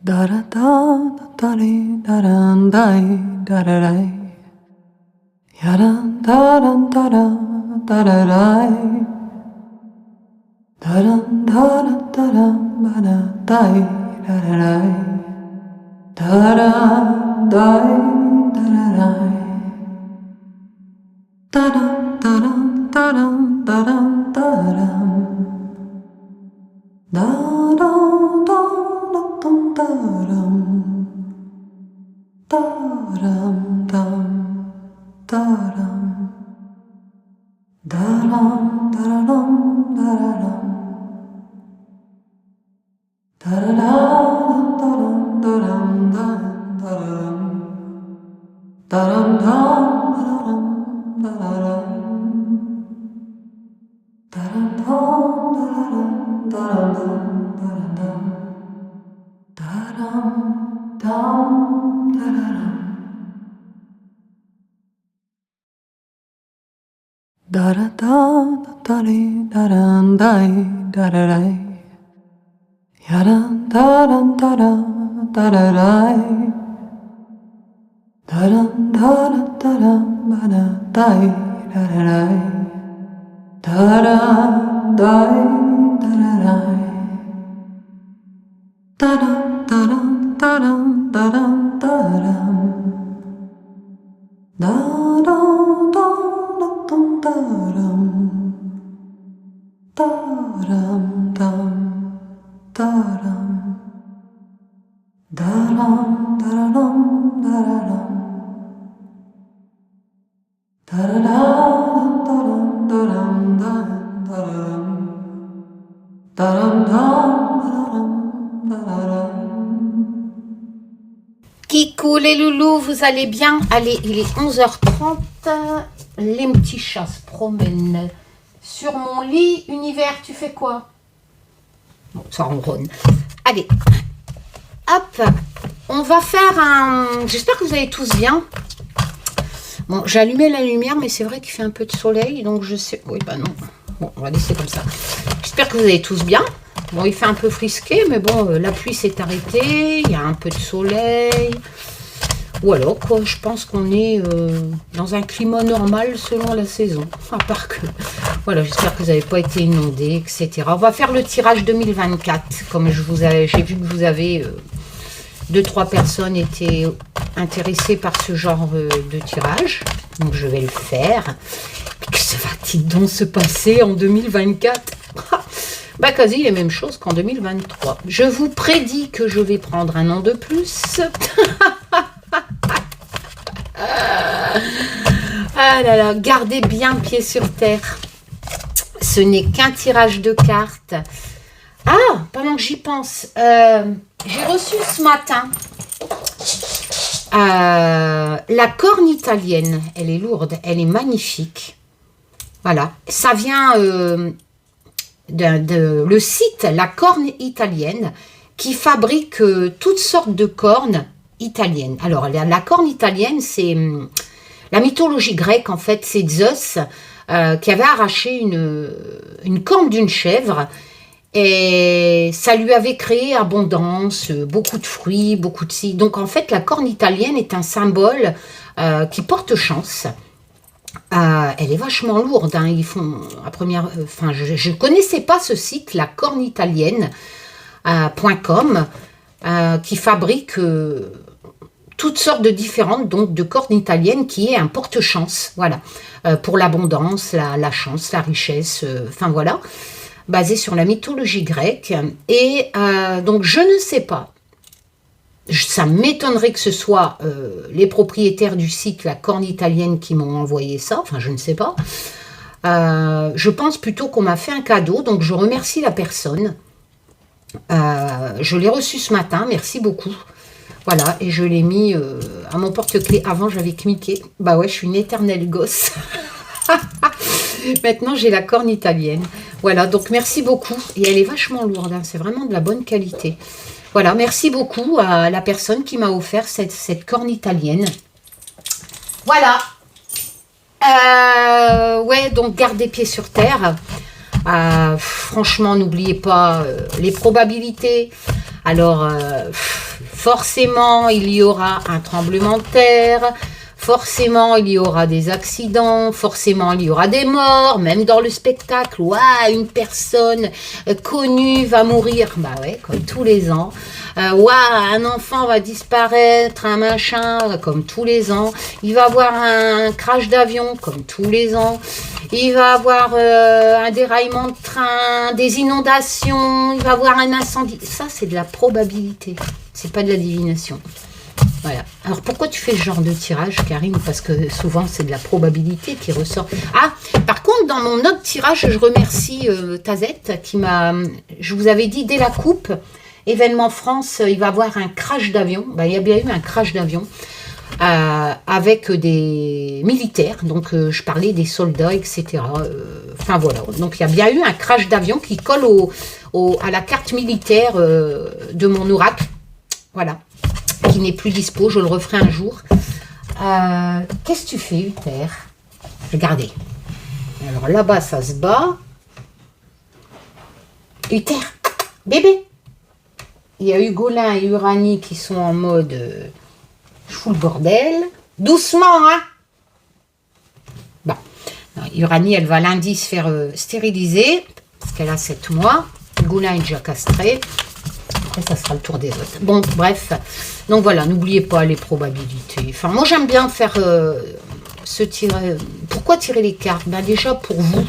Da da da da da da da da da da. Ya da da da da da da da. Da da da da da da da da da. Da da da da da. Da da da da da da da da da. Da da da da da da da da da da. Da-dum, da-da-dum, da-da-dum. Da-da-dum, da-dum, da-dum, da-dum, da-dum, da-dum. Da-dum, da-dum, da-dum, da-dum. Da-dum, dum, da-da-dum. Da da da da da da da da da da. Ya da da da da da da da. Da da da da da da da da da. Da da da da da. Da da da da da da da da da. Da da da dum da dum da dum dum da dum da dum da dum da dum da da da dum da dum da dum da dum da dum. Kikou les loulous, vous allez bien? Allez, il est 11h30. Les petits chats se promènent sur mon lit. Univers, tu fais quoi? Bon, ça ronronne. Allez, hop, on va faire un... J'espère que vous allez tous bien. Bon, j'ai allumé la lumière, mais c'est vrai qu'il fait un peu de soleil, donc je sais... Oui, bah non. Bon, on va laisser comme ça. J'espère que vous allez tous bien. Bon, il fait un peu frisqué, mais bon, la pluie s'est arrêtée. Il y a un peu de soleil. Ou alors, quoi, je pense qu'on est dans un climat normal selon la saison. À part que, voilà, j'espère que vous n'avez pas été inondés, etc. On va faire le tirage 2024. Comme j'ai vu que vous avez 2-3 personnes étaient intéressées par ce genre de tirage. Donc, je vais le faire. Mais que va-t-il donc se passer en 2024? Bah, quasi les mêmes choses qu'en 2023. Je vous prédis que je vais prendre un an de plus. Ah là là, gardez bien pied sur terre. Ce n'est qu'un tirage de cartes. Ah, pendant que j'y pense, j'ai reçu ce matin la corne italienne. Elle est lourde, elle est magnifique. Voilà, ça vient le site La Corne Italienne qui fabrique toutes sortes de cornes italiennes. Alors, la corne italienne, c'est la mythologie grecque, en fait, c'est Zeus qui avait arraché une corne d'une chèvre et ça lui avait créé abondance, beaucoup de fruits, beaucoup de ci. Donc, en fait, la corne italienne est un symbole qui porte chance. Elle est vachement lourde, hein. Ils font à première, enfin, je ne connaissais pas ce site, la corne italienne.com, qui fabrique toutes sortes de différentes, donc de cornes italiennes, qui est un porte-chance, voilà, pour l'abondance, la chance, la richesse, enfin voilà, basé sur la mythologie grecque. Et donc je ne sais pas. Ça m'étonnerait que ce soit les propriétaires du site La Corne Italienne qui m'ont envoyé ça. Enfin, je ne sais pas. Je pense plutôt qu'on m'a fait un cadeau. Donc, je remercie la personne. Je l'ai reçu ce matin. Merci beaucoup. Voilà. Et je l'ai mis à mon porte-clés. Avant, j'avais cliqué. Bah ouais, je suis une éternelle gosse. Maintenant, j'ai la corne italienne. Voilà. Donc, merci beaucoup. Et elle est vachement lourde, hein. C'est vraiment de la bonne qualité. Voilà, merci beaucoup à la personne qui m'a offert cette corne italienne. Voilà. Ouais, donc gardez pied sur terre. Franchement, n'oubliez pas les probabilités. Alors, forcément, il y aura un tremblement de terre, forcément, il y aura des accidents, forcément, il y aura des morts, même dans le spectacle. Ouah, une personne connue va mourir, bah ouais, comme tous les ans. Ouah, un enfant va disparaître, un machin, comme tous les ans. Il va avoir un crash d'avion, comme tous les ans. Il va avoir un déraillement de train, des inondations, il va avoir un incendie. Ça, c'est de la probabilité, c'est pas de la divination. Voilà. Alors, pourquoi tu fais ce genre de tirage, Karine? Parce que souvent, c'est de la probabilité qui ressort. Ah, par contre, dans mon autre tirage, je remercie Tazette qui m'a... Je vous avais dit, dès la coupe, événement France, il va y avoir un crash d'avion. Ben, il y a bien eu un crash d'avion avec des militaires. Donc, je parlais des soldats, etc. Enfin, voilà. Donc, il y a bien eu un crash d'avion qui colle à la carte militaire de mon oracle. Voilà. Qui n'est plus dispo, je le referai un jour. Qu'est-ce que tu fais, Uther? Regardez. Alors là-bas, ça se bat. Uther, bébé. Il y a Ugolin et Uranie qui sont en mode je fous le bordel. Doucement, hein? Bon. Uranie, elle va lundi se faire stériliser parce qu'elle a 7 mois. Ugolin est déjà castré. Après, ça sera le tour des autres. Bon, bref. Donc voilà, n'oubliez pas les probabilités. Enfin, moi, j'aime bien faire ce tirer. Pourquoi tirer les cartes? Ben déjà, pour vous,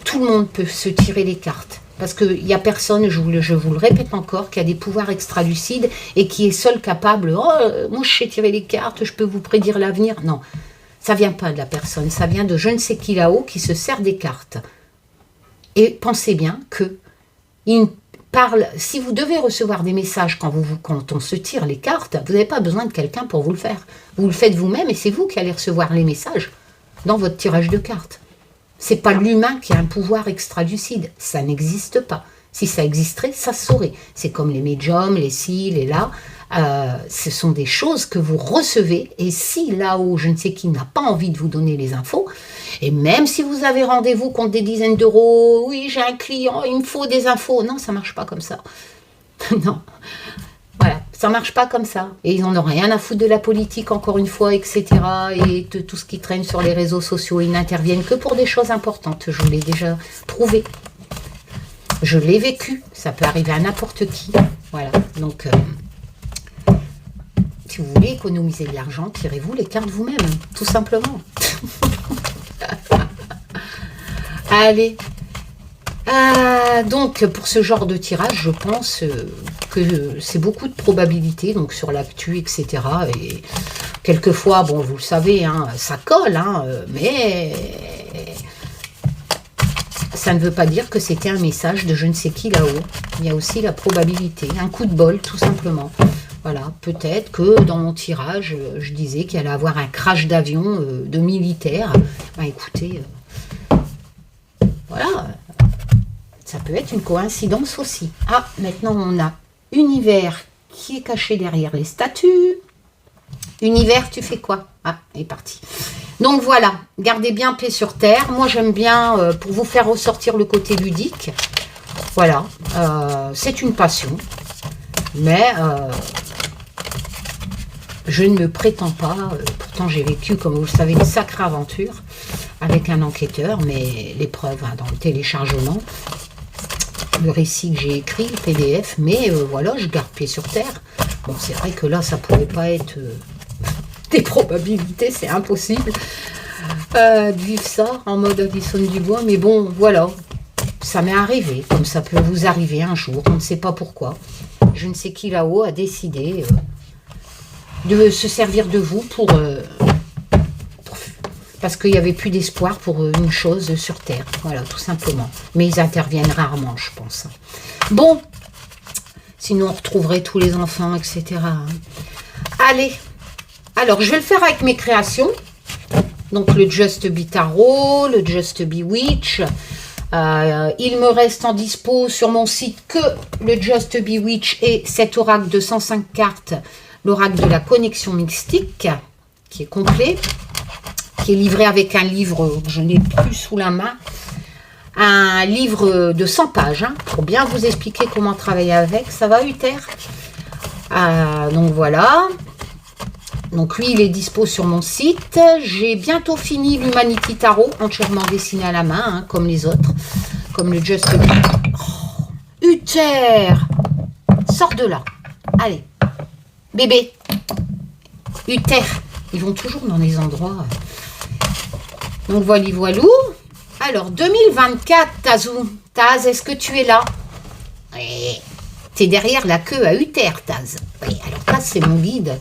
tout le monde peut se tirer les cartes. Parce qu'il n'y a personne, je vous le répète encore, qui a des pouvoirs extralucides et qui est seul capable. Oh, moi, je sais tirer les cartes, je peux vous prédire l'avenir. Non, ça ne vient pas de la personne. Ça vient de je ne sais qui là-haut qui se sert des cartes. Et pensez bien que si vous devez recevoir des messages quand on se tire les cartes, vous n'avez pas besoin de quelqu'un pour vous le faire. Vous le faites vous-même et c'est vous qui allez recevoir les messages dans votre tirage de cartes. C'est pas l'humain qui a un pouvoir extralucide. Ça n'existe pas. Si ça existerait, ça se saurait. C'est comme les médiums, les ci, les là. Ce sont des choses que vous recevez. Et si là-haut, je ne sais qui n'a pas envie de vous donner les infos, et même si vous avez rendez-vous contre des dizaines d'euros, oui, j'ai un client, il me faut des infos. Non, ça ne marche pas comme ça. Non. Voilà, ça ne marche pas comme ça. Et ils n'en ont rien à foutre de la politique, encore une fois, etc. Et de tout ce qui traîne sur les réseaux sociaux. Ils n'interviennent que pour des choses importantes. Je vous l'ai déjà prouvé. Je l'ai vécu. Ça peut arriver à n'importe qui. Voilà. Donc, si vous voulez économiser de l'argent, tirez-vous les cartes vous-même. Tout simplement. Allez. Donc, pour ce genre de tirage, je pense que c'est beaucoup de probabilités, donc sur l'actu, etc. Et quelquefois, bon, vous le savez, hein, ça colle, hein, mais ça ne veut pas dire que c'était un message de je ne sais qui là-haut. Il y a aussi la probabilité, un coup de bol, tout simplement. Voilà, peut-être que dans mon tirage, je disais qu'il allait avoir un crash d'avion de militaires. Ben, écoutez, voilà, ça peut être une coïncidence aussi. Ah, maintenant on a Univers qui est caché derrière les statues. Univers, tu fais quoi? Ah, il est parti. Donc voilà, gardez bien pied sur terre. Moi j'aime bien, pour vous faire ressortir le côté ludique, voilà, c'est une passion. Mais je ne me prétends pas, pourtant j'ai vécu, comme vous le savez, une sacrée aventure avec un enquêteur, mais les preuves hein, dans le téléchargement, le récit que j'ai écrit, le PDF, mais voilà, je garde pied sur terre. Bon, c'est vrai que là, ça pourrait pas être des probabilités, c'est impossible de vivre ça en mode Alison Dubois, mais bon, voilà, ça m'est arrivé, comme ça peut vous arriver un jour, on ne sait pas pourquoi. Je ne sais qui là-haut a décidé de se servir de vous parce qu'il n'y avait plus d'espoir pour une chose sur Terre. Voilà, tout simplement. Mais ils interviennent rarement, je pense. Bon, sinon on retrouverait tous les enfants, etc. Allez, alors je vais le faire avec mes créations. Donc le Just Be Tarot, le Just Be Witch. Il me reste en dispo sur mon site que le Just Be Witch et cet oracle de 105 cartes, l'oracle de la connexion mystique, qui est complet, qui est livré avec un livre que je n'ai plus sous la main. un livre de 100 pages, hein, pour bien vous expliquer comment travailler avec. Ça va, Uther? Donc voilà. Donc lui, il est dispo sur mon site. J'ai bientôt fini l'Humanity Tarot, entièrement dessiné à la main, hein, comme les autres. Comme le Just... Oh, Uther, sors de là. Allez, bébé. Uther, ils vont toujours dans les endroits. Donc voilà, voilou. Alors, 2024, Tazou. Taz, est-ce que tu es là? Oui. T'es derrière la queue à Uther, Taz. Oui, alors Taz, c'est mon guide.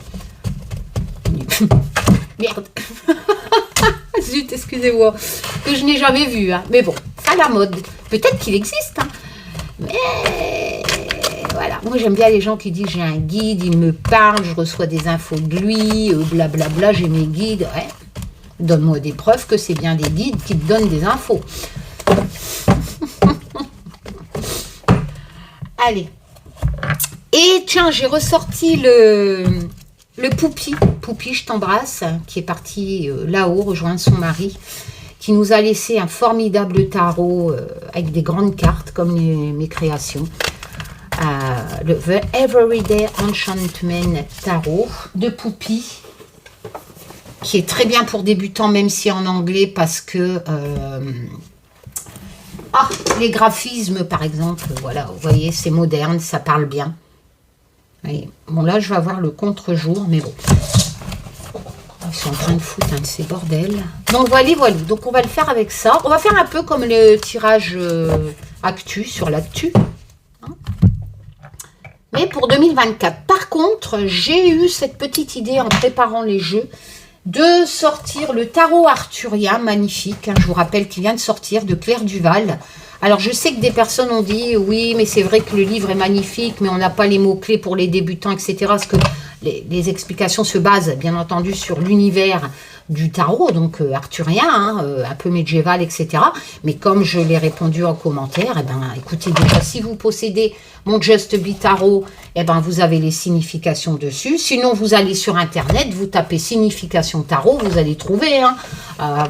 Merde. Zut, excusez-moi. Que je n'ai jamais vu. Hein. Mais bon, à la mode. Peut-être qu'il existe. Hein. Mais voilà. Moi, j'aime bien les gens qui disent j'ai un guide, il me parle, je reçois des infos de lui, blablabla, j'ai mes guides. Ouais. Donne-moi des preuves que c'est bien des guides qui te donnent des infos. Allez. Et tiens, j'ai ressorti le Poupi. Poupi, je t'embrasse, qui est parti là-haut rejoindre son mari, qui nous a laissé un formidable tarot avec des grandes cartes comme mes créations. Le The Everyday Enchantment Tarot de Poupi, qui est très bien pour débutants, même si en anglais, parce que les graphismes, par exemple, voilà, vous voyez, c'est moderne, ça parle bien. Voyez. Bon, là, je vais avoir le contre-jour, mais bon. Ils sont en train de foutre un de ces bordels. Donc, voilà, voilà. Donc, on va le faire avec ça. On va faire un peu comme le tirage actu sur l'actu. Hein, mais pour 2024. Par contre, j'ai eu cette petite idée en préparant les jeux de sortir le tarot arthurien magnifique. Hein, je vous rappelle qu'il vient de sortir de Claire Duval. Alors, je sais que des personnes ont dit, oui, mais c'est vrai que le livre est magnifique, mais on n'a pas les mots-clés pour les débutants, etc. Parce que les explications se basent, bien entendu, sur l'univers du tarot, donc arthurien, hein, un peu médiéval, etc. Mais comme je l'ai répondu en commentaire, eh ben, écoutez, déjà, si vous possédez mon Just Be Tarot, eh ben, vous avez les significations dessus. Sinon, vous allez sur Internet, vous tapez signification tarot, vous allez trouver. Hein,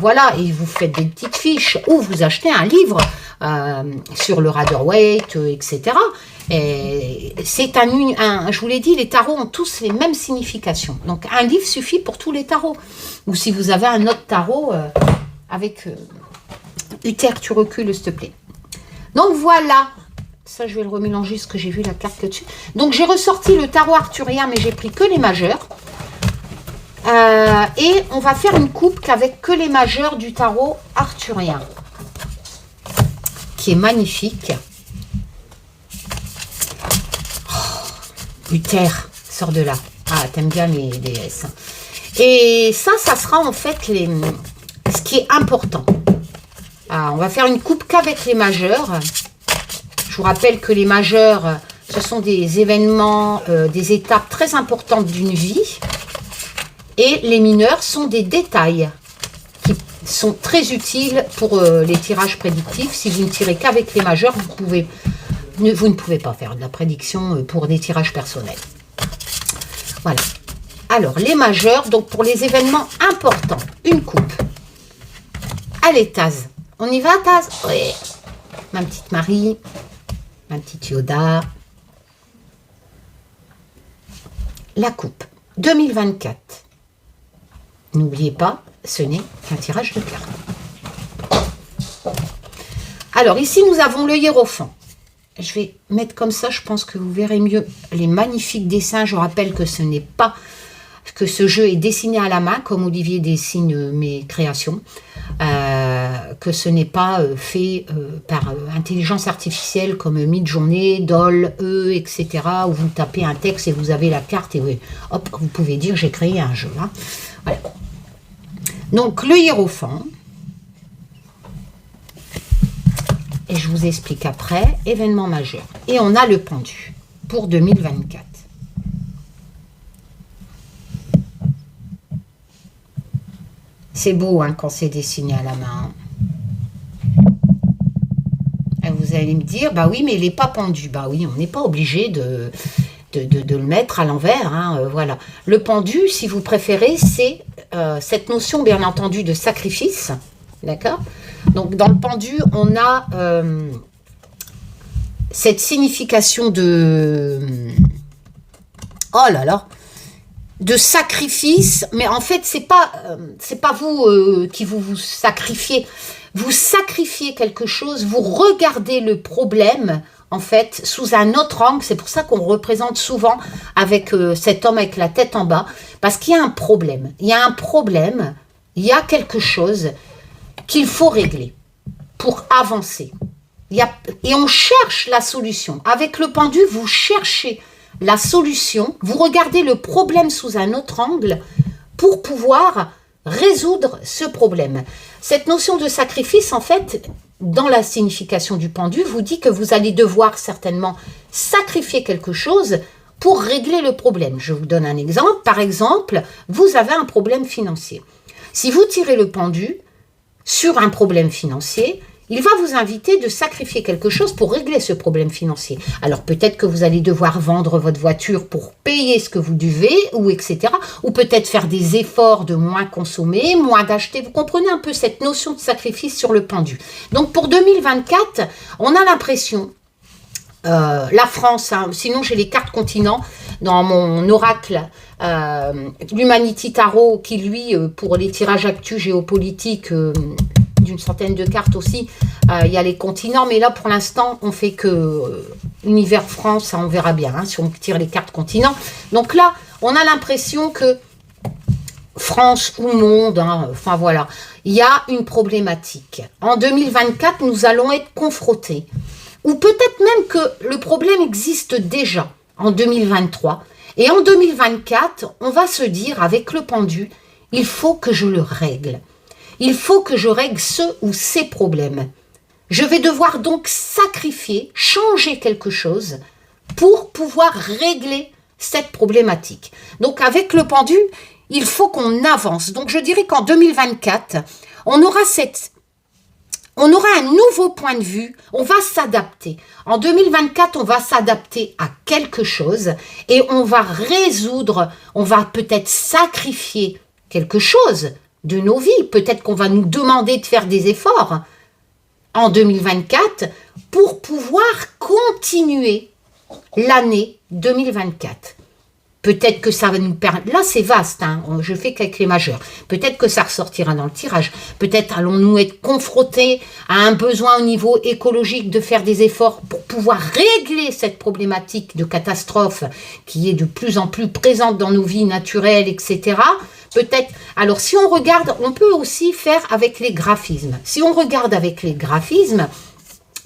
voilà, et vous faites des petites fiches ou vous achetez un livre sur le Rider-Waite, etc. C'est je vous l'ai dit, les tarots ont tous les mêmes significations. Donc, un livre suffit pour tous les tarots. Ou si vous avez un autre tarot avec... Uther, tu recules, s'il te plaît. Donc, voilà. Ça, je vais le remélanger, parce que j'ai vu la carte dessus. Donc, j'ai ressorti le tarot arthurien, mais j'ai pris que les majeurs. Et on va faire une coupe qu'avec que les majeurs du tarot arthurien, qui est magnifique. Uther, sors de là. Ah, t'aimes bien les déesses. Et ça sera en fait ce qui est important. On va faire une coupe qu'avec les majeurs. Je vous rappelle que les majeurs, ce sont des événements, des étapes très importantes d'une vie. Et les mineurs sont des détails qui sont très utiles pour les tirages prédictifs. Si vous ne tirez qu'avec les majeurs, vous ne pouvez pas faire de la prédiction pour des tirages personnels. Voilà. Alors, les majeurs, donc pour les événements importants, une coupe. Allez, Taz. On y va, Taz? Oui. Ma petite Marie, ma petite Yoda. La coupe 2024. N'oubliez pas, ce n'est qu'un tirage de cartes. Alors, ici, nous avons le hiérophant. Je vais mettre comme ça, je pense que vous verrez mieux les magnifiques dessins. Je rappelle que ce n'est pas que ce jeu est dessiné à la main, comme Olivier dessine mes créations, que ce n'est pas fait par intelligence artificielle comme Midjourney, Doll, etc., où vous tapez un texte et vous avez la carte et hop, vous pouvez dire j'ai créé un jeu. Hein. Voilà. Donc le hiérophant. Et je vous explique après, événement majeur. Et on a le pendu pour 2024. C'est beau hein, quand c'est dessiné à la main. Et vous allez me dire, bah oui, mais il n'est pas pendu. Bah oui, on n'est pas obligé de le mettre à l'envers. Hein, voilà. Le pendu, si vous préférez, c'est cette notion, bien entendu, de sacrifice. D'accord ? Donc, dans le pendu, on a cette signification de... Oh là là, de sacrifice, mais en fait, c'est pas vous qui vous sacrifiez. Vous sacrifiez quelque chose, vous regardez le problème, en fait, sous un autre angle. C'est pour ça qu'on représente souvent avec cet homme avec la tête en bas, parce qu'il y a un problème. Il y a un problème, il y a quelque chose qu'il faut régler pour avancer. Et on cherche la solution. Avec le pendu, vous cherchez la solution, vous regardez le problème sous un autre angle pour pouvoir résoudre ce problème. Cette notion de sacrifice, en fait, dans la signification du pendu, vous dit que vous allez devoir certainement sacrifier quelque chose pour régler le problème. Je vous donne un exemple. Par exemple, vous avez un problème financier. Si vous tirez le pendu sur un problème financier, il va vous inviter de sacrifier quelque chose pour régler ce problème financier. Alors peut-être que vous allez devoir vendre votre voiture pour payer ce que vous devez, ou etc. Ou peut-être faire des efforts de moins consommer, moins d'acheter. Vous comprenez un peu cette notion de sacrifice sur le pendu. Donc pour 2024, on a l'impression, la France, hein, sinon j'ai les cartes continents dans mon oracle, l'Humanity Tarot, qui lui, pour les tirages actus géopolitiques, d'une centaine de cartes aussi, il y a les continents, mais là pour l'instant on fait que univers France, on verra bien hein, si on tire les cartes continents. Donc là on a l'impression que France ou monde, hein, enfin voilà, il y a une problématique. En 2024 nous allons être confrontés, ou peut-être même que le problème existe déjà en 2023, et en 2024 on va se dire avec le pendu, il faut que je le règle. Il faut que je règle ce ou ces problèmes. Je vais devoir donc sacrifier, changer quelque chose pour pouvoir régler cette problématique. Donc avec le pendu, il faut qu'on avance. Donc je dirais qu'en 2024, on aura un nouveau point de vue, on va s'adapter. En 2024, on va s'adapter à quelque chose et on va résoudre, on va peut-être sacrifier quelque chose de nos vies. Peut-être qu'on va nous demander de faire des efforts en 2024 pour pouvoir continuer l'année 2024. Peut-être que ça va nous permettre... Là, c'est vaste, hein, je fais qu'avec les majeurs. Peut-être que ça ressortira dans le tirage. Peut-être allons-nous être confrontés à un besoin au niveau écologique de faire des efforts pour pouvoir régler cette problématique de catastrophe qui est de plus en plus présente dans nos vies naturelles, etc. Peut-être... Alors, si on regarde, on peut aussi faire avec les graphismes. Si on regarde avec les graphismes,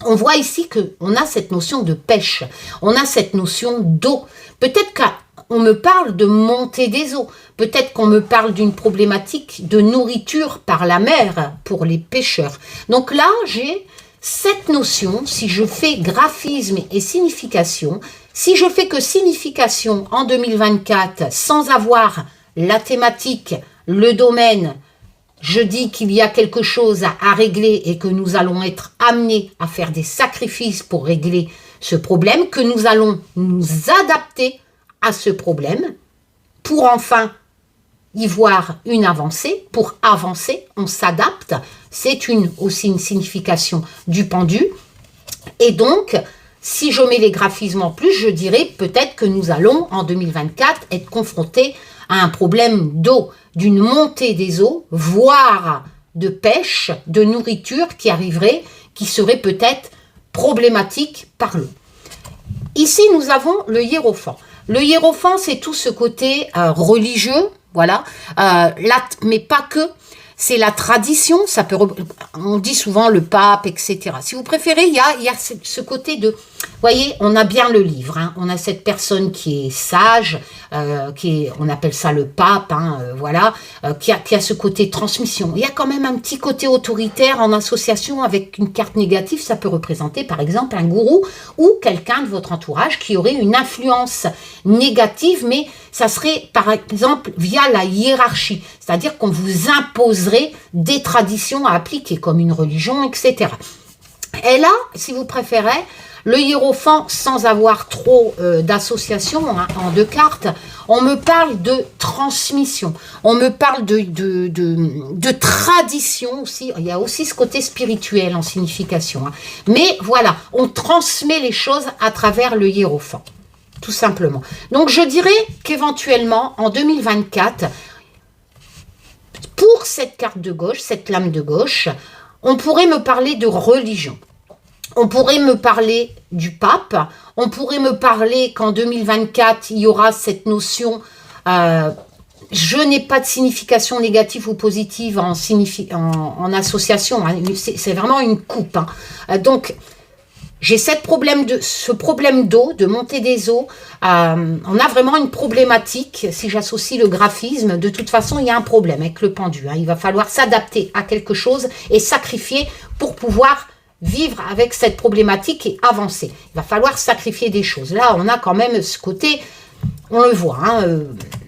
on voit ici qu'on a cette notion de pêche. On a cette notion d'eau. Peut-être qu'on me parle de montée des eaux. Peut-être qu'on me parle d'une problématique de nourriture par la mer pour les pêcheurs. Donc là, j'ai cette notion, si je fais graphisme et signification, si je fais que signification en 2024 sans avoir la thématique, le domaine, je dis qu'il y a quelque chose à régler et que nous allons être amenés à faire des sacrifices pour régler ce problème, que nous allons nous adapter à ce problème pour enfin y voir une avancée. Pour avancer, on s'adapte. C'est aussi une signification du pendu. Et donc, si je mets les graphismes en plus, je dirais peut-être que nous allons, en 2024, être confrontés à un problème d'eau, d'une montée des eaux, voire de pêche, de nourriture qui arriverait, qui serait peut-être problématique par l'eau. Ici, nous avons le hiérophant. Le hiérophant, c'est tout ce côté religieux, voilà, mais pas que. C'est la tradition, ça peut, on dit souvent le pape, etc. Si vous préférez, il y a ce côté de, vous voyez, on a bien le livre, hein, on a cette personne qui est sage, on appelle ça le pape, hein, voilà, qui a ce côté transmission. Il y a quand même un petit côté autoritaire en association avec une carte négative, ça peut représenter par exemple un gourou ou quelqu'un de votre entourage qui aurait une influence négative, mais ça serait par exemple via la hiérarchie, c'est-à-dire qu'on vous imposerait des traditions à appliquer comme une religion, etc. Et là, si vous préférez, Le hiérophant, sans avoir trop d'associations hein, en 2 cartes, on me parle de transmission, on me parle de tradition aussi. Il y a aussi ce côté spirituel en signification. Hein. Mais voilà, on transmet les choses à travers le hiérophant, tout simplement. Donc je dirais qu'éventuellement, en 2024, pour cette carte de gauche, cette lame de gauche, on pourrait me parler de religion. On pourrait me parler du pape, on pourrait me parler qu'en 2024, il y aura cette notion, je n'ai pas de signification négative ou positive en association, hein, c'est vraiment une coupe. Hein. Donc, j'ai ce problème d'eau, de montée des eaux. On a vraiment une problématique. Si j'associe le graphisme, de toute façon, il y a un problème avec le pendu. Hein. Il va falloir s'adapter à quelque chose et sacrifier pour pouvoir vivre avec cette problématique et avancer. Il va falloir sacrifier des choses. Là, on a quand même ce côté, on le voit, hein,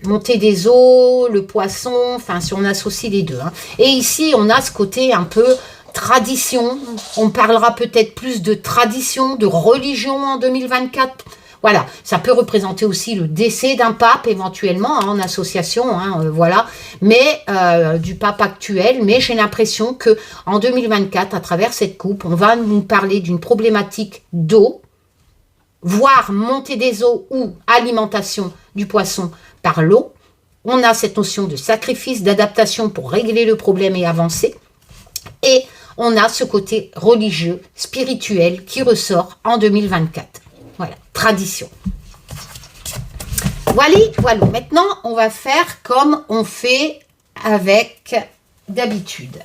montée des eaux, le poisson, enfin, si on associe les deux. Hein. Et ici, on a ce côté un peu tradition. On parlera peut-être plus de tradition, de religion en 2024. Voilà, ça peut représenter aussi le décès d'un pape éventuellement hein, en association, hein, voilà, mais du pape actuel. Mais j'ai l'impression que en 2024, à travers cette coupe, on va nous parler d'une problématique d'eau, voire montée des eaux ou alimentation du poisson par l'eau. On a cette notion de sacrifice, d'adaptation pour régler le problème et avancer. Et on a ce côté religieux, spirituel qui ressort en 2024. Voilà, tradition. Voilà. Maintenant, on va faire comme on fait avec d'habitude.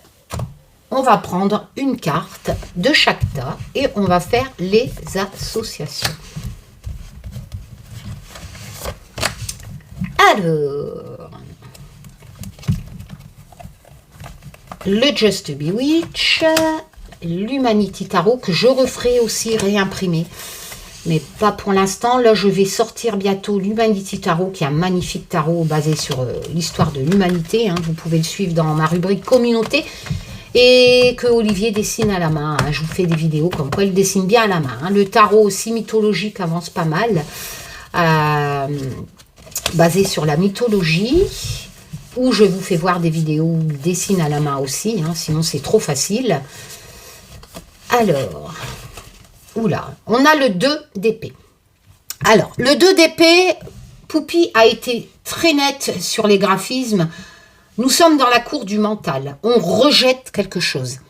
On va prendre une carte de chaque tas et on va faire les associations. Alors, le Just Bewitch, l'Humanity Tarot que je referai aussi réimprimer. Mais pas pour l'instant. Là, je vais sortir bientôt l'Humanity Tarot, qui est un magnifique tarot basé sur l'histoire de l'humanité. Hein. Vous pouvez le suivre dans ma rubrique communauté. Et que Olivier dessine à la main. Hein. Je vous fais des vidéos comme quoi il dessine bien à la main. Hein. Le tarot aussi mythologique avance pas mal. Basé sur la mythologie. Où je vous fais voir des vidéos où il dessine à la main aussi. Hein. Sinon, c'est trop facile. Alors... Oula, on a le 2 d'épée. Alors, le 2 d'épée, Poupie a été très nette sur les graphismes. Nous sommes dans la cour du mental. On rejette quelque chose.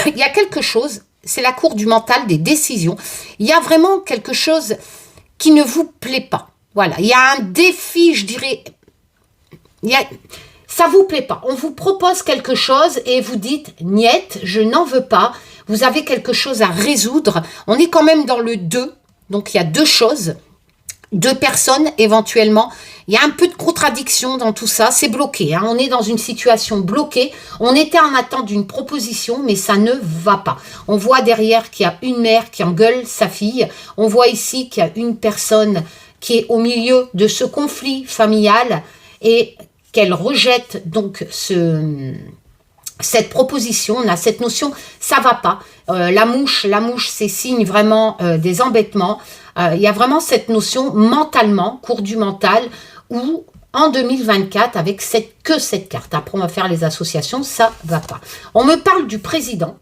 Il y a quelque chose, c'est la cour du mental, des décisions. Il y a vraiment quelque chose qui ne vous plaît pas. Voilà, il y a un défi, je dirais... Ça ne vous plaît pas. On vous propose quelque chose et vous dites « Niet, je n'en veux pas ». Vous avez quelque chose à résoudre. On est quand même dans le 2. Donc, il y a 2 choses. 2 personnes, éventuellement. Il y a un peu de contradiction dans tout ça. C'est bloqué. Hein. On est dans une situation bloquée. On était en attente d'une proposition, mais ça ne va pas. On voit derrière qu'il y a une mère qui engueule sa fille. On voit ici qu'il y a une personne qui est au milieu de ce conflit familial et qu'elle rejette donc cette proposition. On a cette notion, ça va pas. La mouche, c'est signe vraiment des embêtements. Il y a vraiment cette notion mentalement, cours du mental, où en 2024, avec que cette carte, après on va faire les associations, ça va pas. On me parle du président.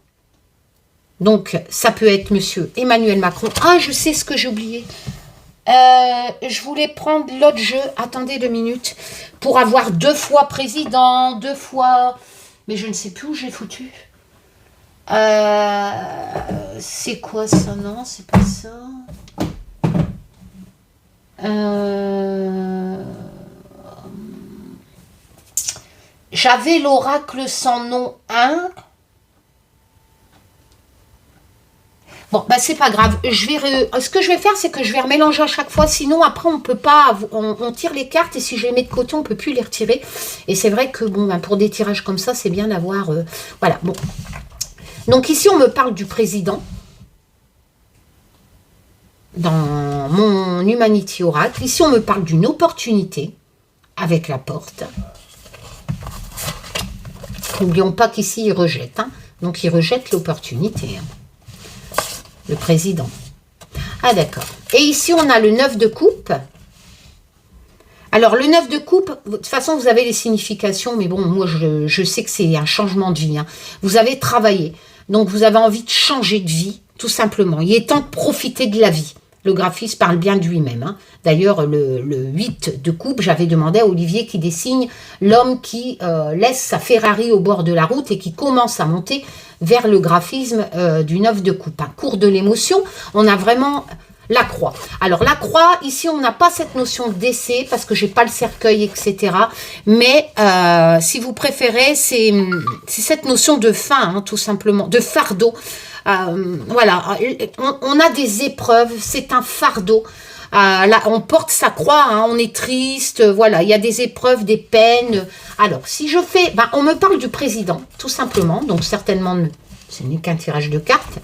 Donc, ça peut être monsieur Emmanuel Macron. Ah, je sais ce que j'ai oublié. Je voulais prendre l'autre jeu. Attendez 2 minutes. Pour avoir 2 fois président, 2 fois... Mais je ne sais plus où j'ai foutu. C'est quoi ça? Non, c'est pas ça. J'avais l'oracle sans nom 1. Bon, bah c'est pas grave. Ce que je vais faire, c'est que je vais remélanger à chaque fois. Sinon, après, on peut pas... On tire les cartes et si je les mets de côté, on peut plus les retirer. Et c'est vrai que, bon, bah, pour des tirages comme ça, c'est bien d'avoir... voilà, bon. Donc ici, on me parle du président. Dans mon Humanity Oracle. Ici, on me parle d'une opportunité avec la porte. N'oublions pas qu'ici, il rejette. Hein. Donc, il rejette l'opportunité. Hein. Le président. Ah d'accord. Et ici, on a le 9 de coupe. Alors, le 9 de coupe, de toute façon, vous avez les significations, mais bon, moi, je sais que c'est un changement de vie. Hein. Vous avez travaillé, donc vous avez envie de changer de vie, tout simplement. Il est temps de profiter de la vie. Le graphiste parle bien de lui-même. Hein. D'ailleurs, le 8 de coupe, j'avais demandé à Olivier qui dessine l'homme qui laisse sa Ferrari au bord de la route et qui commence à monter vers le graphisme du 9 de coupe. Un cours de l'émotion, on a vraiment la croix. Alors, la croix, ici, on n'a pas cette notion de décès parce que j'ai pas le cercueil, etc. Mais si vous préférez, c'est cette notion de fin, hein, tout simplement, de fardeau. Voilà, on a des épreuves, c'est un fardeau. Là, on porte sa croix, hein, on est triste, voilà, il y a des épreuves, des peines. Alors, si je fais, ben, on me parle du président, tout simplement, donc certainement, ce n'est qu'un tirage de cartes,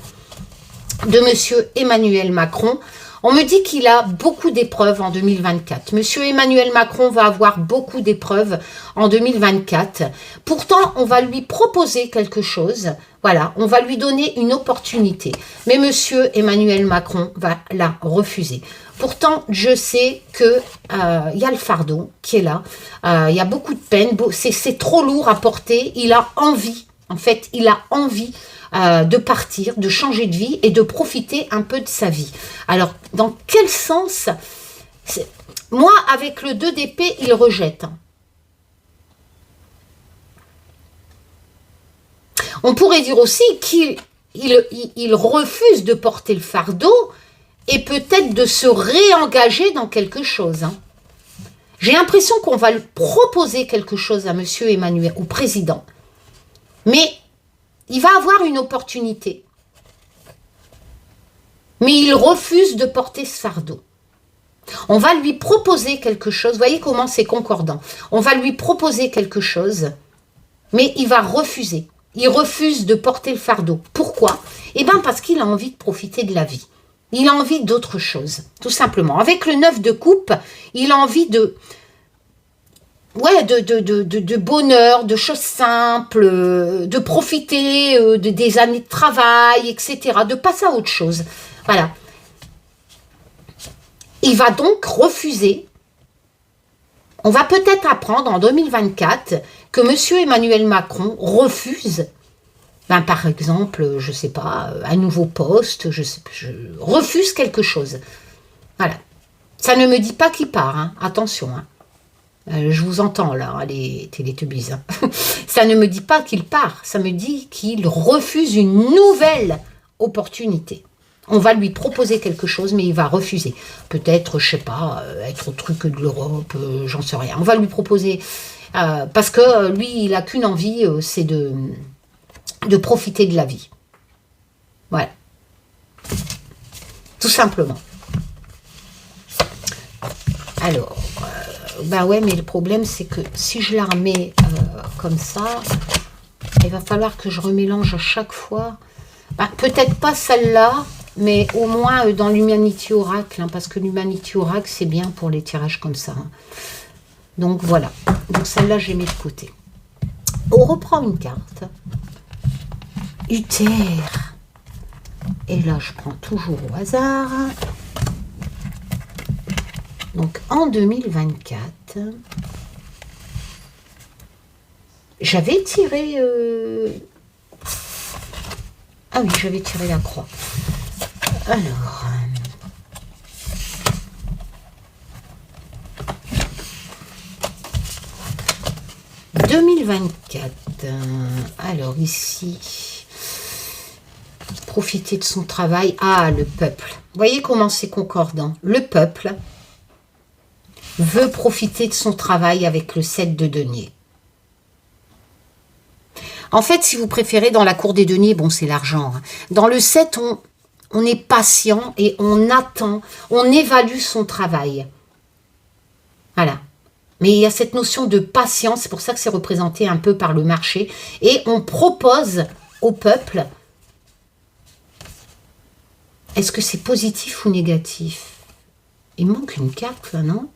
de monsieur Emmanuel Macron. On me dit qu'il a beaucoup d'épreuves en 2024. Monsieur Emmanuel Macron va avoir beaucoup d'épreuves en 2024. Pourtant, on va lui proposer quelque chose. Voilà, on va lui donner une opportunité. Mais monsieur Emmanuel Macron va la refuser. Pourtant, je sais que y a le fardeau qui est là. Il y a beaucoup de peine. C'est trop lourd à porter. Il a envie. En fait, il a envie de partir, de changer de vie et de profiter un peu de sa vie. Alors, dans quel sens? Moi, avec le 2 d'épée, il rejette. On pourrait dire aussi qu'il refuse de porter le fardeau et peut-être de se réengager dans quelque chose. Hein. J'ai l'impression qu'on va lui proposer quelque chose à monsieur Emmanuel, au président. Mais il va avoir une opportunité. Mais il refuse de porter ce fardeau. On va lui proposer quelque chose. Vous voyez comment c'est concordant. On va lui proposer quelque chose, mais il va refuser. Il refuse de porter le fardeau. Pourquoi? Eh bien, parce qu'il a envie de profiter de la vie. Il a envie d'autre chose, tout simplement. Avec le 9 de coupe, il a envie de... Ouais, de bonheur, de choses simples, de profiter des années de travail, etc. De passer à autre chose. Voilà. Il va donc refuser. On va peut-être apprendre en 2024 que monsieur Emmanuel Macron refuse, ben, par exemple, je ne sais pas, un nouveau poste, je refuse quelque chose. Voilà. Ça ne me dit pas qu'il part, hein. Attention, hein. Je vous entends là, les Télétubbies. Hein. Ça ne me dit pas qu'il part, ça me dit qu'il refuse une nouvelle opportunité. On va lui proposer quelque chose, mais il va refuser. Peut-être, je sais pas, être au truc de l'Europe, j'en sais rien. On va lui proposer, parce que lui, il n'a qu'une envie, c'est de profiter de la vie. Voilà. Tout simplement. Alors... ben ouais, mais le problème, c'est que si je la remets comme ça, il va falloir que je remélange à chaque fois. Ben, peut-être pas celle-là, mais au moins dans l'Humanity Oracle, hein, parce que l'Humanity Oracle, c'est bien pour les tirages comme ça. Hein. Donc voilà. Donc celle-là, je mets de côté. On reprend une carte. Uther. Et là, je prends toujours au hasard. Donc, en 2024, j'avais tiré... Ah oui, j'avais tiré la croix. Alors... 2024. Alors, ici... Profiter de son travail. Ah, le peuple. Vous voyez comment c'est concordant. Le peuple... veut profiter de son travail avec le 7 de denier. En fait, si vous préférez, dans la cour des deniers, bon, c'est l'argent. Hein. Dans le 7, on est patient et on attend, on évalue son travail. Voilà. Mais il y a cette notion de patience, c'est pour ça que c'est représenté un peu par le marché. Et on propose au peuple, est-ce que c'est positif ou négatif? Il manque une carte, là, non?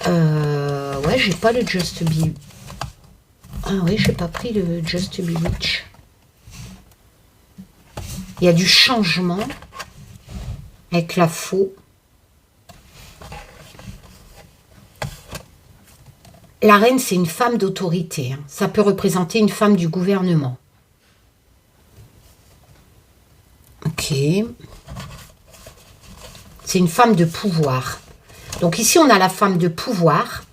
Ouais, j'ai pas le Just Be. Ah oui, j'ai pas pris le Just Be Rich. Il y a du changement. avec la faux. La reine, c'est une femme d'autorité. Hein. Ça peut représenter une femme du gouvernement. Ok. C'est une femme de pouvoir. Donc ici, on a la femme de pouvoir.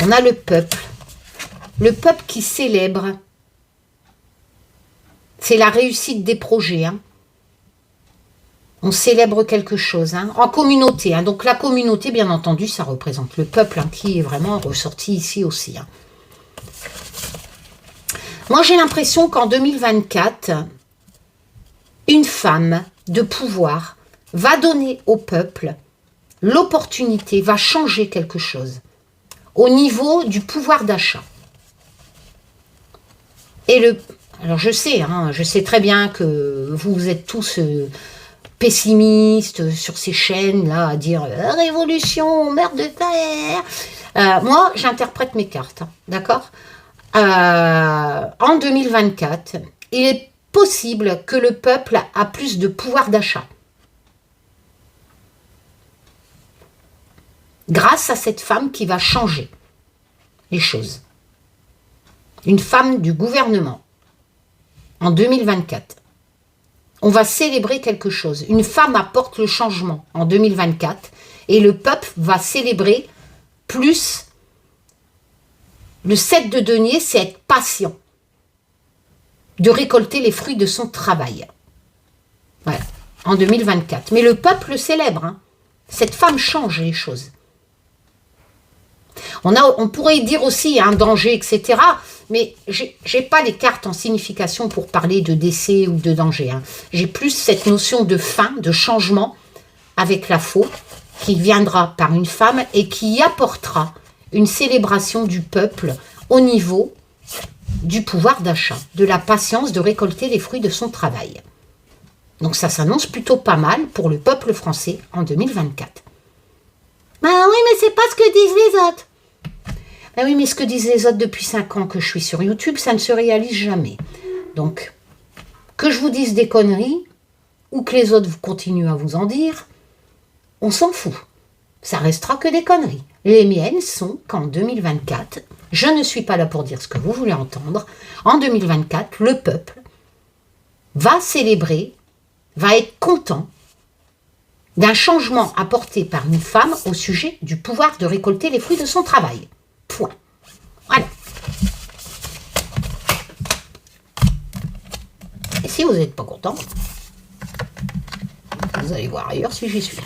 On a le peuple. Le peuple qui célèbre. C'est la réussite des projets. Hein. On célèbre quelque chose. Hein. En communauté. Hein. Donc la communauté, bien entendu, ça représente le peuple hein, qui est vraiment ressorti ici aussi. Hein. Moi, j'ai l'impression qu'en 2024, une femme de pouvoir va donner au peuple l'opportunité, va changer quelque chose au niveau du pouvoir d'achat. Et alors je sais très bien que vous êtes tous pessimistes sur ces chaînes-là à dire « Révolution, meurtre de terre ». Moi, j'interprète mes cartes, hein, d'accord en 2024, il est possible que le peuple a plus de pouvoir d'achat. Grâce à cette femme qui va changer les choses. Une femme du gouvernement. En 2024. On va célébrer quelque chose. Une femme apporte le changement en 2024. Et le peuple va célébrer plus. Le 7 de denier, c'est être patient. De récolter les fruits de son travail. Voilà. En 2024. Mais le peuple le célèbre. Hein. Cette femme change les choses. On pourrait dire aussi un danger, etc. Mais j'ai pas les cartes en signification pour parler de décès ou de danger. Hein. J'ai plus cette notion de fin, de changement avec la faux qui viendra par une femme et qui apportera une célébration du peuple au niveau du pouvoir d'achat, de la patience de récolter les fruits de son travail. Donc ça s'annonce plutôt pas mal pour le peuple français en 2024. Ben oui, mais c'est pas ce que disent les autres. Ben oui, mais ce que disent les autres depuis 5 ans que je suis sur YouTube, ça ne se réalise jamais. Donc, que je vous dise des conneries, ou que les autres continuent à vous en dire, on s'en fout. Ça restera que des conneries. Les miennes sont qu'en 2024, je ne suis pas là pour dire ce que vous voulez entendre, en 2024, le peuple va célébrer, va être content d'un changement apporté par une femme au sujet du pouvoir de récolter les fruits de son travail. Point. Voilà. Et si vous n'êtes pas content, vous allez voir ailleurs si j'y suis.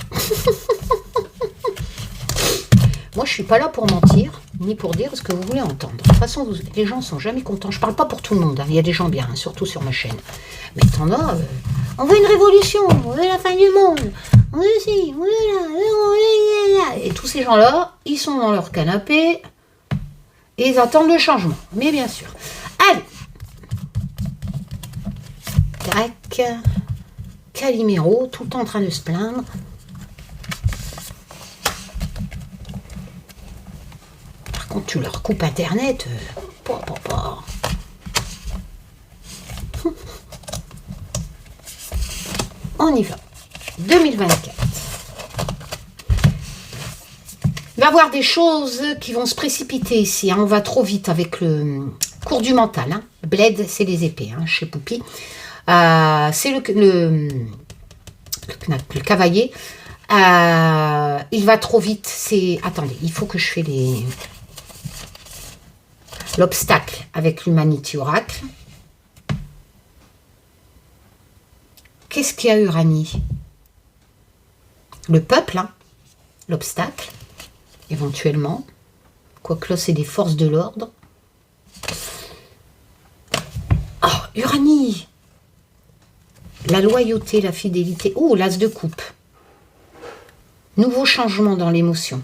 Moi, je ne suis pas là pour mentir, ni pour dire ce que vous voulez entendre. De toute façon, les gens ne sont jamais contents. Je ne parle pas pour tout le monde. Hein. Il y a des gens bien, hein, surtout sur ma chaîne. Mais t'en as... on veut une révolution, on veut la fin du monde, on veut ci, on veut là. Et tous ces gens-là, ils sont dans leur canapé et ils attendent le changement. Mais bien sûr. Allez. Tac. Calimero, tout le temps en train de se plaindre. Par contre, tu leur coupes Internet. On y va. 2024. Il va y avoir des choses qui vont se précipiter ici. Hein. On va trop vite avec le cours du mental. Hein. Bled, c'est les épées, hein, chez Poupie. C'est le cavalier. Il va trop vite. Attendez, il faut que je fais l'obstacle avec l'Humanity Oracle. Qu'est-ce qu'il y a, Uranie? Le peuple, hein, l'obstacle, éventuellement. Quoique là, c'est des forces de l'ordre. Oh, Uranie! La loyauté, la fidélité. Oh, l'as de coupe. Nouveau changement dans l'émotion.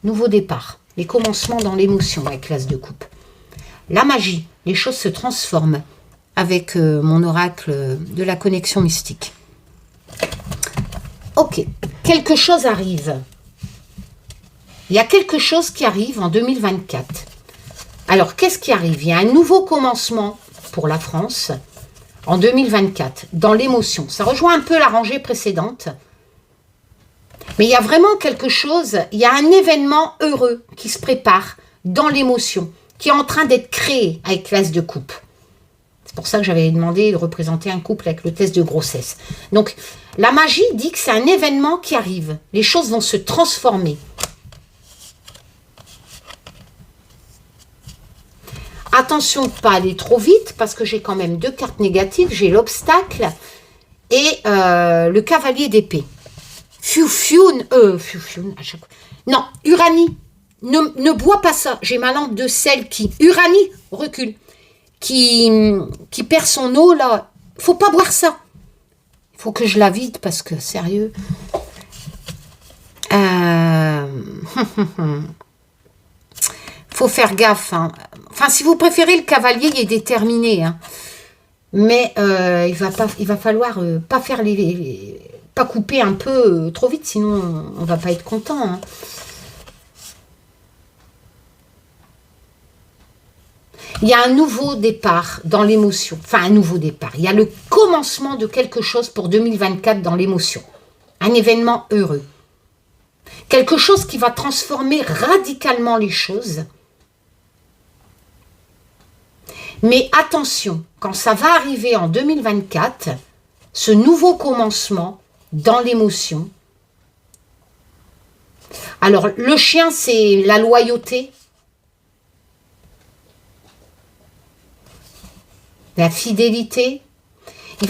Nouveau départ. Les commencements dans l'émotion avec l'as de coupe. La magie. Les choses se transforment avec mon oracle de la connexion mystique. Ok. Quelque chose arrive. Il y a quelque chose qui arrive en 2024. Alors, qu'est-ce qui arrive? Il y a un nouveau commencement pour la France en 2024, dans l'émotion. Ça rejoint un peu la rangée précédente. Mais il y a vraiment quelque chose, il y a un événement heureux qui se prépare dans l'émotion, qui est en train d'être créé avec l'as de coupe. C'est pour ça que j'avais demandé de représenter un couple avec le test de grossesse. Donc, la magie dit que c'est un événement qui arrive. Les choses vont se transformer. Attention de ne pas aller trop vite, parce que j'ai quand même 2 cartes négatives. J'ai l'obstacle et le cavalier d'épée. Fiu-fiun, à chaque fois. Non, Uranie, ne bois pas ça. J'ai ma lampe de sel qui... Uranie, recule. Qui perd son eau, là. Faut pas boire ça. Il faut que je la vide, parce que, sérieux... faut faire gaffe. Hein. Enfin, si vous préférez, le cavalier, il est déterminé. Hein. Mais il va falloir pas faire pas couper un peu trop vite, sinon on va pas être content. Hein. Il y a un nouveau départ dans l'émotion. Enfin, un nouveau départ. Il y a le commencement de quelque chose pour 2024 dans l'émotion. Un événement heureux. Quelque chose qui va transformer radicalement les choses. Mais attention, quand ça va arriver en 2024, ce nouveau commencement dans l'émotion. Alors, le chien, c'est la loyauté, la fidélité. Il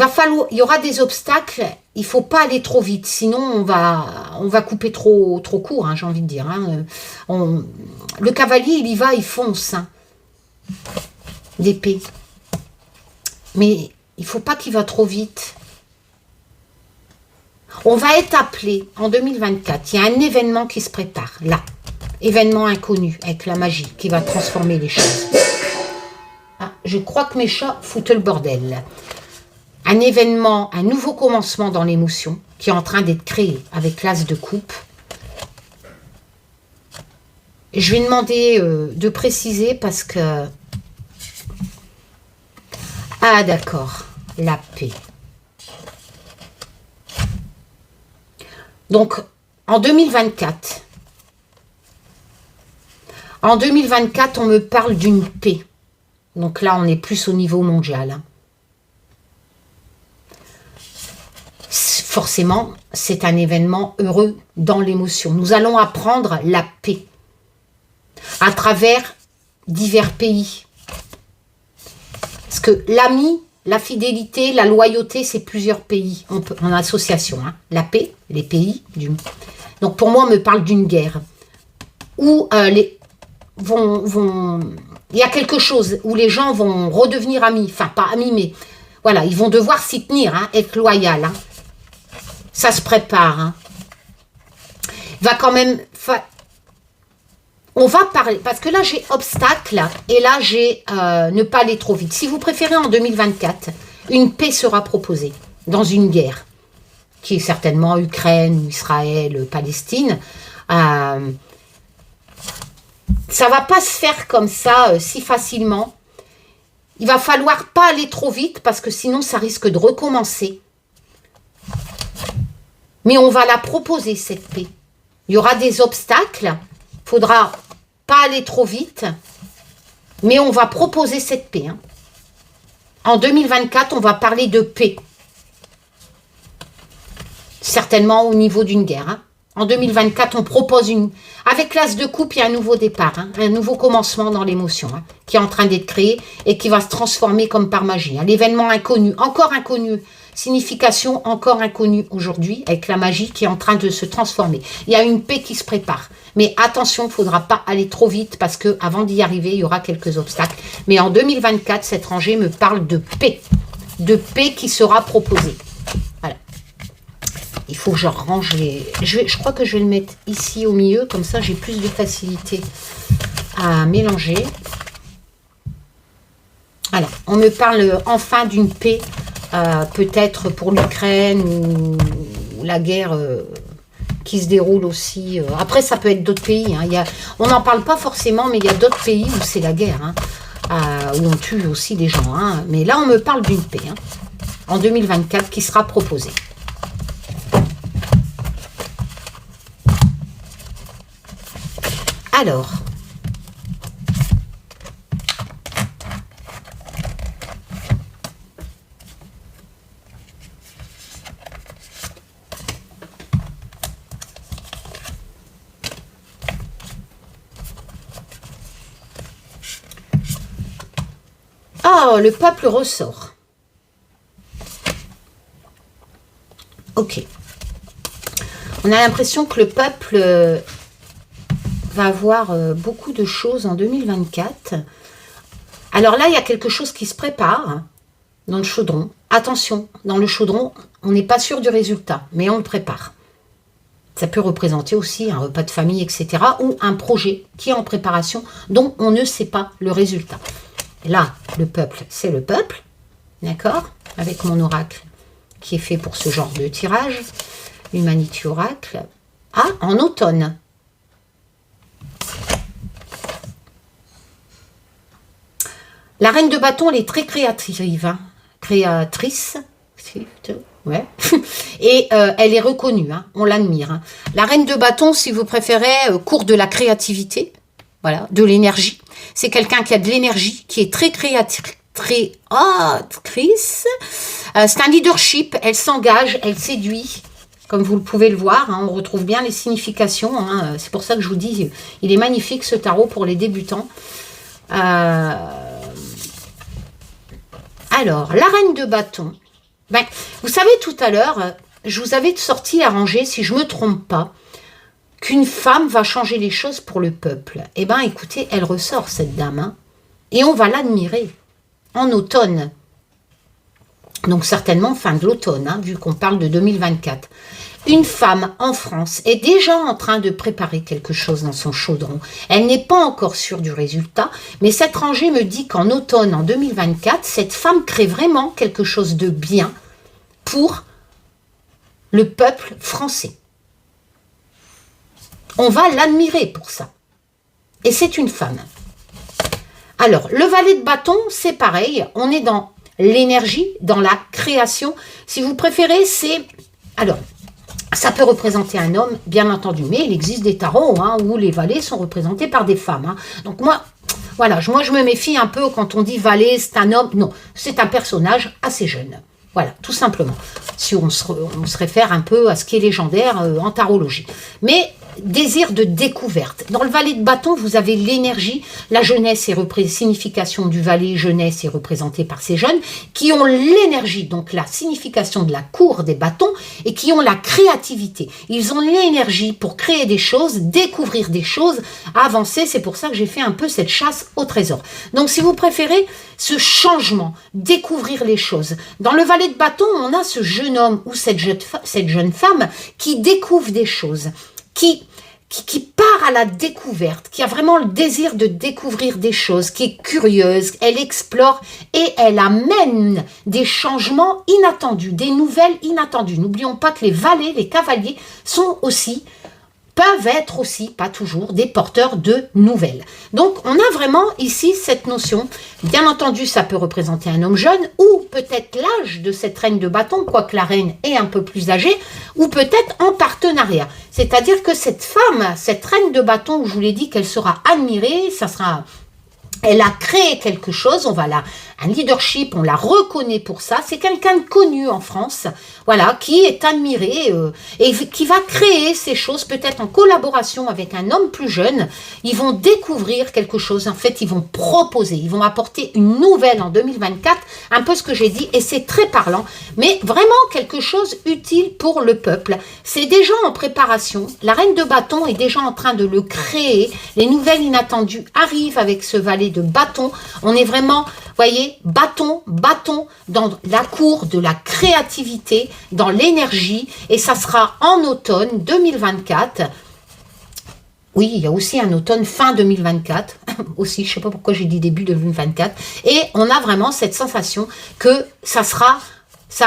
y aura des obstacles, il ne faut pas aller trop vite, sinon on va couper trop court, hein, j'ai envie de dire. Hein. Le cavalier, il y va, il fonce, hein, d'épée. Mais il ne faut pas qu'il va trop vite. On va être appelé en 2024, il y a un événement qui se prépare, là. Événement inconnu, avec la magie, qui va transformer les choses. Ah, je crois que mes chats foutent le bordel. Un événement, un nouveau commencement dans l'émotion qui est en train d'être créé avec l'as de coupe. Je vais demander de préciser parce que... Ah d'accord, la paix. Donc, en 2024, on me parle d'une paix. Donc là, on est plus au niveau mondial. Hein. Forcément, c'est un événement heureux dans l'émotion. Nous allons apprendre la paix à travers divers pays. Parce que l'ami, la fidélité, la loyauté, c'est plusieurs pays en association. Hein. La paix, les pays. Donc pour moi, on me parle d'une guerre où il y a quelque chose où les gens vont redevenir amis. Enfin, pas amis, mais voilà, ils vont devoir s'y tenir, hein, être loyal. Hein. Ça se prépare. Hein. Il va quand même... On va parler, parce que là j'ai obstacle et là j'ai ne pas aller trop vite. Si vous préférez en 2024, une paix sera proposée dans une guerre, qui est certainement Ukraine, Israël, Palestine. Ça va pas se faire comme ça si facilement. Il va falloir pas aller trop vite parce que sinon ça risque de recommencer. Mais on va la proposer cette paix. Il y aura des obstacles, il faudra pas aller trop vite, mais on va proposer cette paix. Hein. En 2024, on va parler de paix. Certainement au niveau d'une guerre. Hein. En 2024, on propose une... Avec l'as de coupe, il y a un nouveau départ, hein, un nouveau commencement dans l'émotion, hein, qui est en train d'être créé et qui va se transformer comme par magie. Hein. L'événement inconnu, encore inconnu, signification encore inconnue aujourd'hui, avec la magie qui est en train de se transformer. Il y a une paix qui se prépare. Mais attention, il ne faudra pas aller trop vite parce qu'avant d'y arriver, il y aura quelques obstacles. Mais en 2024, cette rangée me parle de paix qui sera proposée. Voilà. Il faut que je range les... Je crois que je vais le mettre ici au milieu, comme ça j'ai plus de facilité à mélanger. Voilà, on me parle enfin d'une paix, peut-être pour l'Ukraine ou la guerre... qui se déroule aussi. Après, ça peut être d'autres pays. Hein. On n'en parle pas forcément, mais il y a d'autres pays où c'est la guerre, hein, où on tue aussi des gens. Hein. Mais là, on me parle d'une paix. Hein. en 2024 qui sera proposé. Alors, oh, le peuple ressort. Ok. On a l'impression que le peuple va avoir beaucoup de choses en 2024. Alors là, il y a quelque chose qui se prépare dans le chaudron. Attention, dans le chaudron, on n'est pas sûr du résultat, mais on le prépare. Ça peut représenter aussi un repas de famille, etc. ou un projet qui est en préparation dont on ne sait pas le résultat. Là, le peuple, c'est le peuple, d'accord? Avec mon oracle qui est fait pour ce genre de tirage. Humanity Oracle. Ah, en automne. La reine de bâton, elle est très créative, hein. Créatrice. Ouais. Et elle est reconnue, hein. On l'admire. Hein. La reine de bâton, si vous préférez, court de la créativité, voilà, de l'énergie. C'est quelqu'un qui a de l'énergie, qui est très créatrice. C'est un leadership, elle s'engage, elle séduit. Comme vous pouvez le voir, hein, on retrouve bien les significations. Hein. C'est pour ça que je vous dis, il est magnifique ce tarot pour les débutants. Alors, la reine de bâton. Ben, vous savez, tout à l'heure, je vous avais sorti arrangé, si je ne me trompe pas, qu'une femme va changer les choses pour le peuple. Eh bien, écoutez, elle ressort, cette dame. Hein, et on va l'admirer en automne. Donc, certainement fin de l'automne, hein, vu qu'on parle de 2024. Une femme en France est déjà en train de préparer quelque chose dans son chaudron. Elle n'est pas encore sûre du résultat, mais cette rangée me dit qu'en automne, en 2024, cette femme crée vraiment quelque chose de bien pour le peuple français. On va l'admirer pour ça. Et c'est une femme. Alors, le valet de bâton, c'est pareil. On est dans l'énergie, dans la création. Si vous préférez, c'est... Alors... Ça peut représenter un homme, bien entendu, mais il existe des tarots hein, où les valets sont représentés par des femmes. Hein. Donc moi, voilà, moi je me méfie un peu quand on dit valet, c'est un homme. Non, c'est un personnage assez jeune. Voilà, tout simplement. Si on se réfère un peu à ce qui est légendaire en tarologie. Mais désir de découverte. Dans le valet de bâton, vous avez l'énergie. La jeunesse est signification du valet jeunesse est représentée par ces jeunes qui ont l'énergie, donc la signification de la cour des bâtons et qui ont la créativité. Ils ont l'énergie pour créer des choses, découvrir des choses, avancer. C'est pour ça que j'ai fait un peu cette chasse au trésor. Donc, si vous préférez, ce changement, découvrir les choses. Dans le valet de bâton, on a ce jeune homme ou cette jeune femme qui découvre des choses, qui part à la découverte, qui a vraiment le désir de découvrir des choses, qui est curieuse, elle explore et elle amène des changements inattendus, des nouvelles inattendues. N'oublions pas que les valets, les cavaliers peuvent être aussi, pas toujours, des porteurs de nouvelles. Donc, on a vraiment ici cette notion. Bien entendu, ça peut représenter un homme jeune ou peut-être l'âge de cette reine de bâton, quoique la reine est un peu plus âgée, ou peut-être en partenariat. C'est-à-dire que cette femme, cette reine de bâton, où je vous l'ai dit qu'elle sera admirée, ça sera... Elle a créé quelque chose, un leadership, on la reconnaît pour ça. C'est quelqu'un de connu en France, voilà, qui est admiré et qui va créer ces choses peut-être en collaboration avec un homme plus jeune. Ils vont découvrir quelque chose, en fait, ils vont proposer, ils vont apporter une nouvelle en 2024, un peu ce que j'ai dit, et c'est très parlant, mais vraiment quelque chose utile pour le peuple. C'est déjà en préparation, la reine de bâton est déjà en train de le créer, les nouvelles inattendues arrivent avec ce valet de bâton, on est vraiment, voyez, bâton dans la cour de la créativité, dans l'énergie, et ça sera en automne 2024. Oui, il y a aussi un automne fin 2024, aussi, je ne sais pas pourquoi j'ai dit début 2024, et on a vraiment cette sensation que ça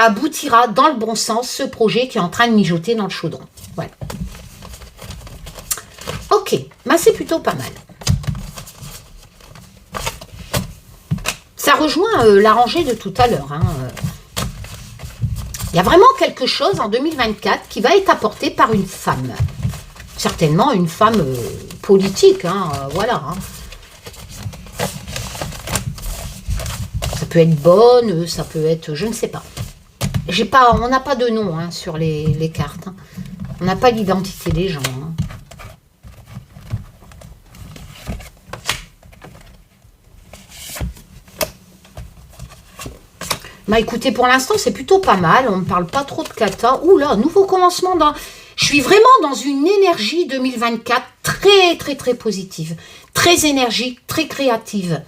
aboutira dans le bon sens, ce projet qui est en train de mijoter dans le chaudron. Voilà. Ok, bah c'est plutôt pas mal. Ça rejoint la rangée de tout à l'heure. Hein. Il y a vraiment quelque chose en 2024 qui va être apporté par une femme. Certainement une femme politique, hein, voilà. Hein. Ça peut être bonne, ça peut être, je ne sais pas. On n'a pas de nom hein, sur les cartes. Hein. On n'a pas l'identité des gens. Hein. Bah écoutez, pour l'instant, c'est plutôt pas mal. On ne parle pas trop de kata. Oula, nouveau commencement. Je suis vraiment dans une énergie 2024 très, très, très positive. Très énergique, très créative.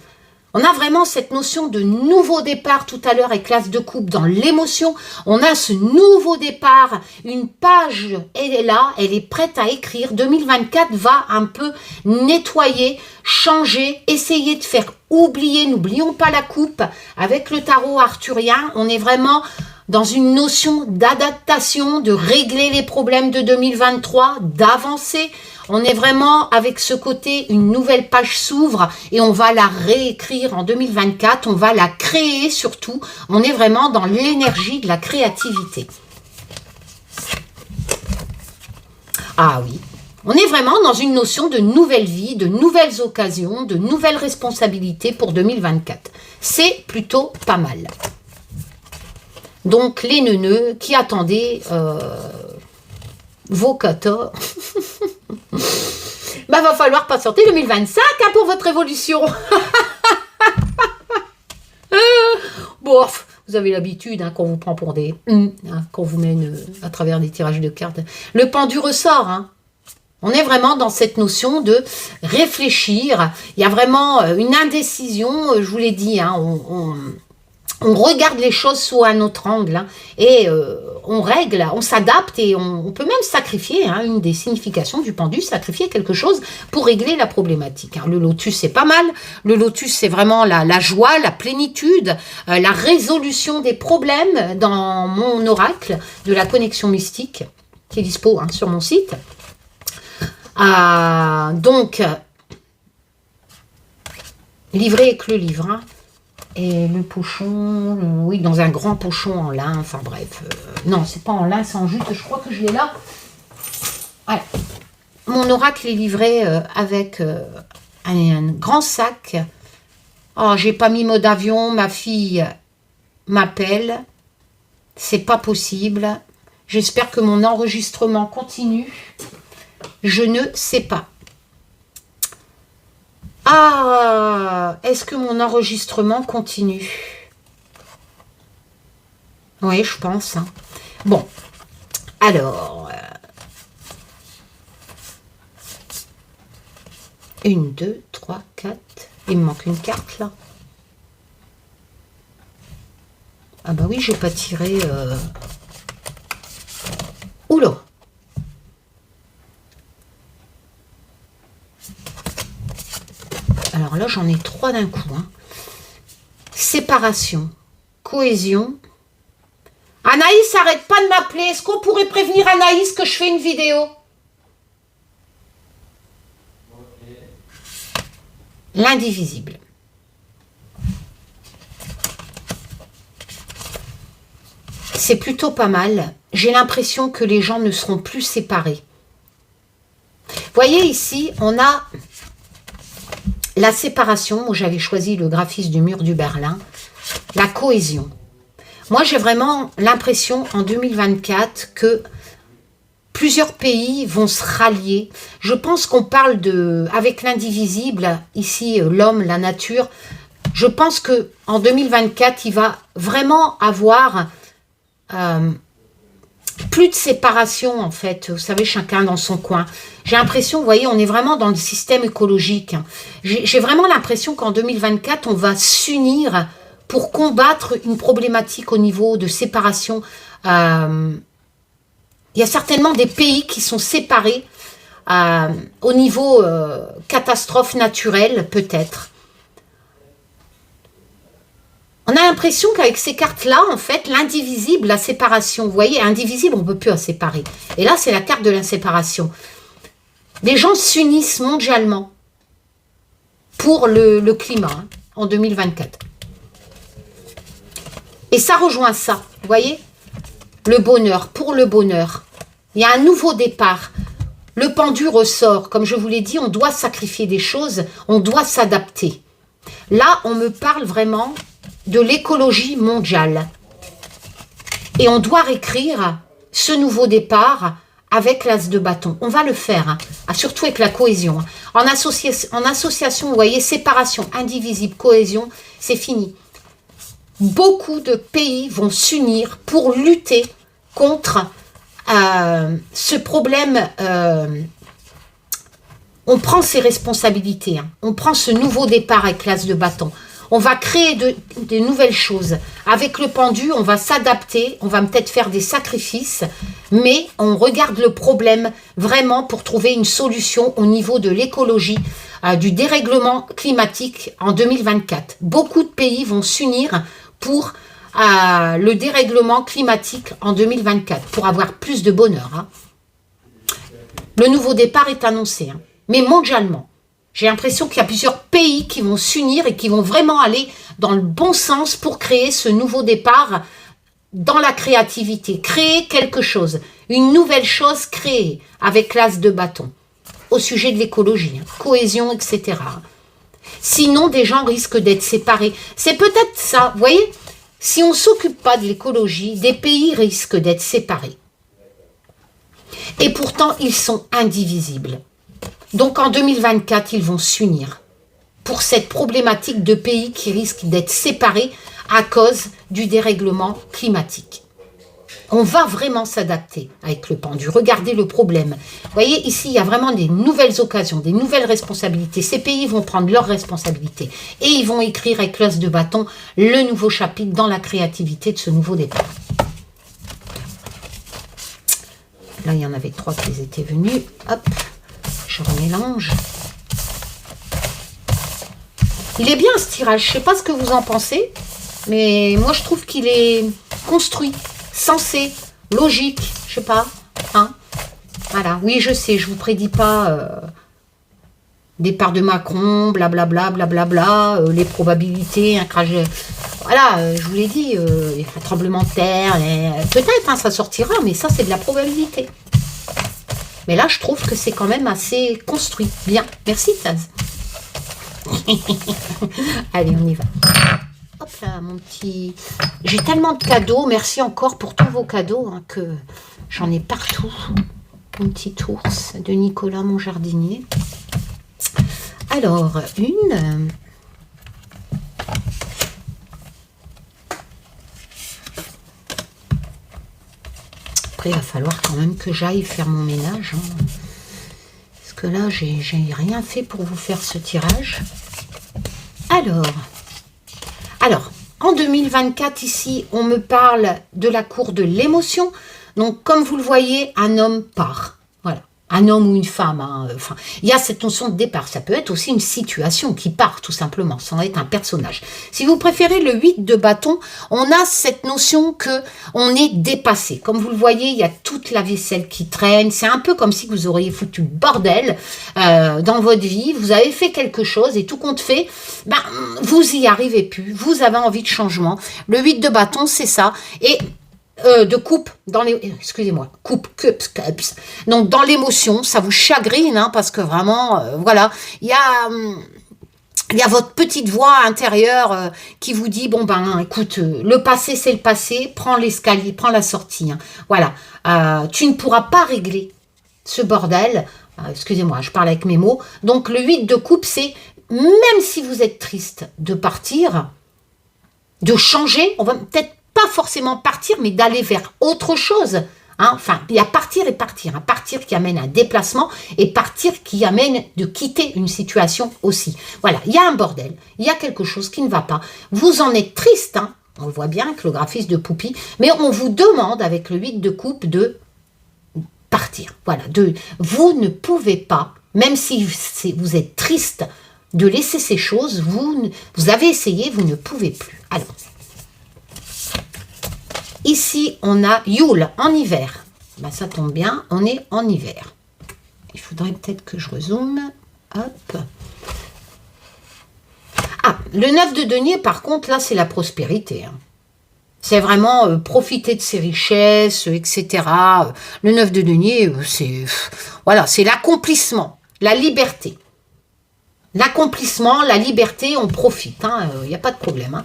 On a vraiment cette notion de nouveau départ tout à l'heure avec l'as de coupe dans l'émotion. On a ce nouveau départ. Une page, elle est là, elle est prête à écrire. 2024 va un peu nettoyer, changer, essayer de faire oublier. N'oublions pas la coupe. Avec le tarot arthurien, on est vraiment dans une notion d'adaptation, de régler les problèmes de 2023, d'avancer. On est vraiment avec ce côté, une nouvelle page s'ouvre et on va la réécrire en 2024, on va la créer surtout. On est vraiment dans l'énergie de la créativité. Ah oui, on est vraiment dans une notion de nouvelle vie, de nouvelles occasions, de nouvelles responsabilités pour 2024. C'est plutôt pas mal. Donc les neuneux qui attendaient vos katas, bah va falloir patienter 2025 hein, pour votre évolution. Bon, vous avez l'habitude hein, qu'on vous prend pour des... hein, qu'on vous mène à travers des tirages de cartes. Le pendu ressort. Hein. On est vraiment dans cette notion de réfléchir. Il y a vraiment une indécision, je vous l'ai dit, hein, on regarde les choses sous un autre angle hein, et on règle, on s'adapte et on peut même sacrifier, hein, une des significations du pendu, sacrifier quelque chose pour régler la problématique. Hein. Le lotus, c'est pas mal. Le lotus, c'est vraiment la joie, la plénitude, la résolution des problèmes dans mon oracle de la connexion mystique qui est dispo hein, sur mon site. Donc, livré avec le livre, hein. Et le pochon, oui, dans un grand pochon en lin, enfin bref. Non, c'est pas en lin, c'est en jute, je crois que je l'ai là. Voilà. Mon oracle est livré avec un grand sac. Oh, j'ai pas mis mode avion, ma fille m'appelle. C'est pas possible. J'espère que mon enregistrement continue. Je ne sais pas. Ah, est-ce que mon enregistrement continue? Oui, je pense. Hein. Bon, alors... 1, 2, 3, 4... Il me manque une carte, là. Ah bah oui, j'ai pas tiré... Oula! Alors là, j'en ai 3 d'un coup. Hein. Séparation, cohésion. Anaïs, arrête pas de m'appeler. Est-ce qu'on pourrait prévenir Anaïs que je fais une vidéo? Okay. L'indivisible. C'est plutôt pas mal. J'ai l'impression que les gens ne seront plus séparés. Vous voyez ici, on a... La séparation, moi j'avais choisi le graphisme du mur du Berlin, la cohésion. Moi j'ai vraiment l'impression en 2024 que plusieurs pays vont se rallier. Je pense qu'on parle de, avec l'indivisible, ici l'homme, la nature, je pense que en 2024 il va vraiment avoir plus de séparation en fait, vous savez, chacun dans son coin. J'ai l'impression, vous voyez, on est vraiment dans le système écologique. J'ai vraiment l'impression qu'en 2024, on va s'unir pour combattre une problématique au niveau de séparation. Il y a certainement des pays qui sont séparés au niveau catastrophe naturelle, peut-être. On a l'impression qu'avec ces cartes-là, en fait, l'indivisible, la séparation, vous voyez, indivisible, on ne peut plus la séparer. Et là, c'est la carte de l'inséparation. Les gens s'unissent mondialement pour le climat hein, en 2024. Et ça rejoint ça, vous voyez. le bonheur, pour le bonheur. Il y a un nouveau départ. Le pendu ressort. Comme je vous l'ai dit, on doit sacrifier des choses, on doit s'adapter. Là, on me parle vraiment de l'écologie mondiale. Et on doit réécrire ce nouveau départ avec l'as de bâton. On va le faire, hein, surtout avec la cohésion. En association, vous voyez, séparation, indivisible, cohésion, c'est fini. Beaucoup de pays vont s'unir pour lutter contre ce problème. On prend ses responsabilités, hein. On prend ce nouveau départ avec l'as de bâton. On va créer de nouvelles choses. Avec le pendu, on va s'adapter, on va peut-être faire des sacrifices, mais on regarde le problème vraiment pour trouver une solution au niveau de l'écologie, du dérèglement climatique en 2024. Beaucoup de pays vont s'unir pour le dérèglement climatique en 2024, pour avoir plus de bonheur, hein. Le nouveau départ est annoncé, hein, mais mondialement. J'ai l'impression qu'il y a plusieurs pays qui vont s'unir et qui vont vraiment aller dans le bon sens pour créer ce nouveau départ dans la créativité. Créer quelque chose, une nouvelle chose créée avec l'as de bâton au sujet de l'écologie, hein, cohésion, etc. Sinon, des gens risquent d'être séparés. C'est peut-être ça, vous voyez, si on ne s'occupe pas de l'écologie, des pays risquent d'être séparés. Et pourtant, ils sont indivisibles. Donc en 2024, ils vont s'unir pour cette problématique de pays qui risquent d'être séparés à cause du dérèglement climatique. On va vraiment s'adapter avec le pendu. Regardez le problème. Vous voyez, ici, il y a vraiment des nouvelles occasions, des nouvelles responsabilités. Ces pays vont prendre leurs responsabilités et ils vont écrire avec l'as de bâton le nouveau chapitre dans la créativité de ce nouveau départ. Là, il y en avait 3 qui étaient venus. Hop. Je remélange. Il est bien ce tirage, je ne sais pas ce que vous en pensez, mais moi je trouve qu'il est construit, sensé, logique, je sais pas. Hein, voilà, oui je sais, je ne vous prédis pas départ de Macron, blablabla, blablabla, les probabilités, un crash. Voilà, je vous l'ai dit, un tremblement de terre, peut-être hein, ça sortira, mais ça c'est de la probabilité. Mais là, je trouve que c'est quand même assez construit. Bien. Merci, Taz. Allez, on y va. Hop là, mon petit... J'ai tellement de cadeaux. Merci encore pour tous vos cadeaux, hein, que j'en ai partout. Mon petit ours de Nicolas, mon jardinier. Alors, une... Après, il va falloir quand même que j'aille faire mon ménage, hein. Parce que là, j'ai rien fait pour vous faire ce tirage. Alors, en 2024, ici, on me parle de la cour de l'émotion. Donc, comme vous le voyez, un homme part. Voilà. Un homme ou une femme. Hein. Enfin, il y a cette notion de départ. Ça peut être aussi une situation qui part, tout simplement, sans être un personnage. Si vous préférez le 8 de bâton, on a cette notion que on est dépassé. Comme vous le voyez, il y a toute la vaisselle qui traîne. C'est un peu comme si vous auriez foutu le bordel dans votre vie. Vous avez fait quelque chose et tout compte fait, ben, vous y arrivez plus. Vous avez envie de changement. Le 8 de bâton, c'est ça. Et... de coupe dans les... Excusez-moi, coupe, cups. Donc, dans l'émotion, ça vous chagrine, hein, parce que vraiment, voilà, il y a votre petite voix intérieure qui vous dit, bon ben, écoute, le passé, c'est le passé, prends l'escalier, prends la sortie. Hein. Voilà, tu ne pourras pas régler ce bordel. Excusez-moi, je parle avec mes mots. Donc, le 8 de coupe, c'est, même si vous êtes triste de partir, de changer, on va peut-être pas forcément partir, mais d'aller vers autre chose. Hein. Enfin, il y a partir et partir. Hein. Partir qui amène un déplacement et partir qui amène de quitter une situation aussi. Voilà, il y a un bordel, il y a quelque chose qui ne va pas. Vous en êtes triste, hein. On le voit bien avec le graphisme de Poupie, mais on vous demande avec le 8 de coupe de partir. Voilà, vous ne pouvez pas, même si vous êtes triste de laisser ces choses, vous avez essayé, vous ne pouvez plus. Alors, ici, on a Yule en hiver. Ben, ça tombe bien, on est en hiver. Il faudrait peut-être que je rezoome. Hop. Ah, le 9 de denier, par contre, là, c'est la prospérité. Hein. C'est vraiment profiter de ses richesses, etc. Le 9 de denier, c'est voilà, c'est l'accomplissement, la liberté. L'accomplissement, la liberté, on profite, il n'y a pas de problème. Hein.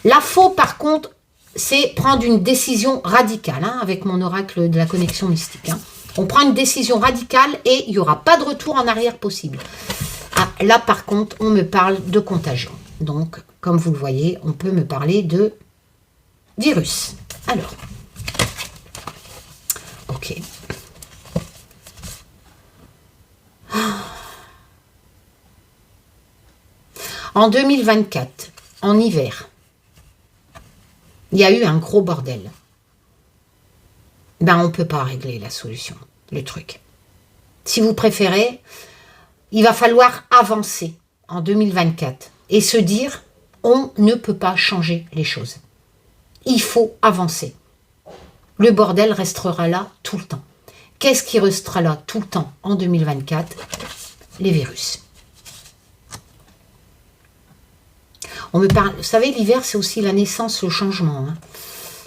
La faux, par contre, c'est prendre une décision radicale, avec mon oracle de la connexion mystique. Hein. On prend une décision radicale et il n'y aura pas de retour en arrière possible. Ah, là, par contre, on me parle de contagion. Donc, comme vous le voyez, on peut me parler de virus. Alors, ok. En 2024, en hiver, il y a eu un gros bordel. Ben, on ne peut pas régler la solution, le truc. Si vous préférez, il va falloir avancer en 2024 et se dire, on ne peut pas changer les choses. Il faut avancer. Le bordel restera là tout le temps. Qu'est-ce qui restera là tout le temps en 2024? Les virus. On me parle, vous savez, l'hiver, c'est aussi la naissance, le changement. Hein.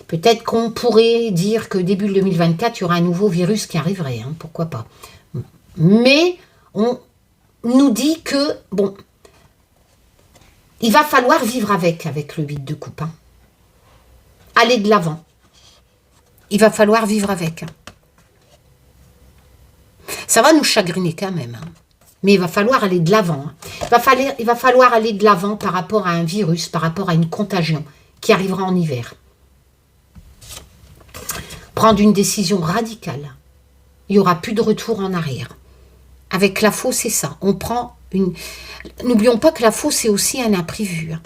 Peut-être qu'on pourrait dire que début 2024, il y aura un nouveau virus qui arriverait. Hein, pourquoi pas. Mais on nous dit que, bon, il va falloir vivre avec le 8 de coupe. Hein. Aller de l'avant. Il va falloir vivre avec. Hein. Ça va nous chagriner quand même. Hein. Mais il va falloir aller de l'avant. Hein. Il va falloir aller de l'avant par rapport à un virus, par rapport à une contagion qui arrivera en hiver. Prendre une décision radicale. Il n'y aura plus de retour en arrière. Avec la faux, c'est ça. On prend une... N'oublions pas que la faux, c'est aussi un imprévu. Hein.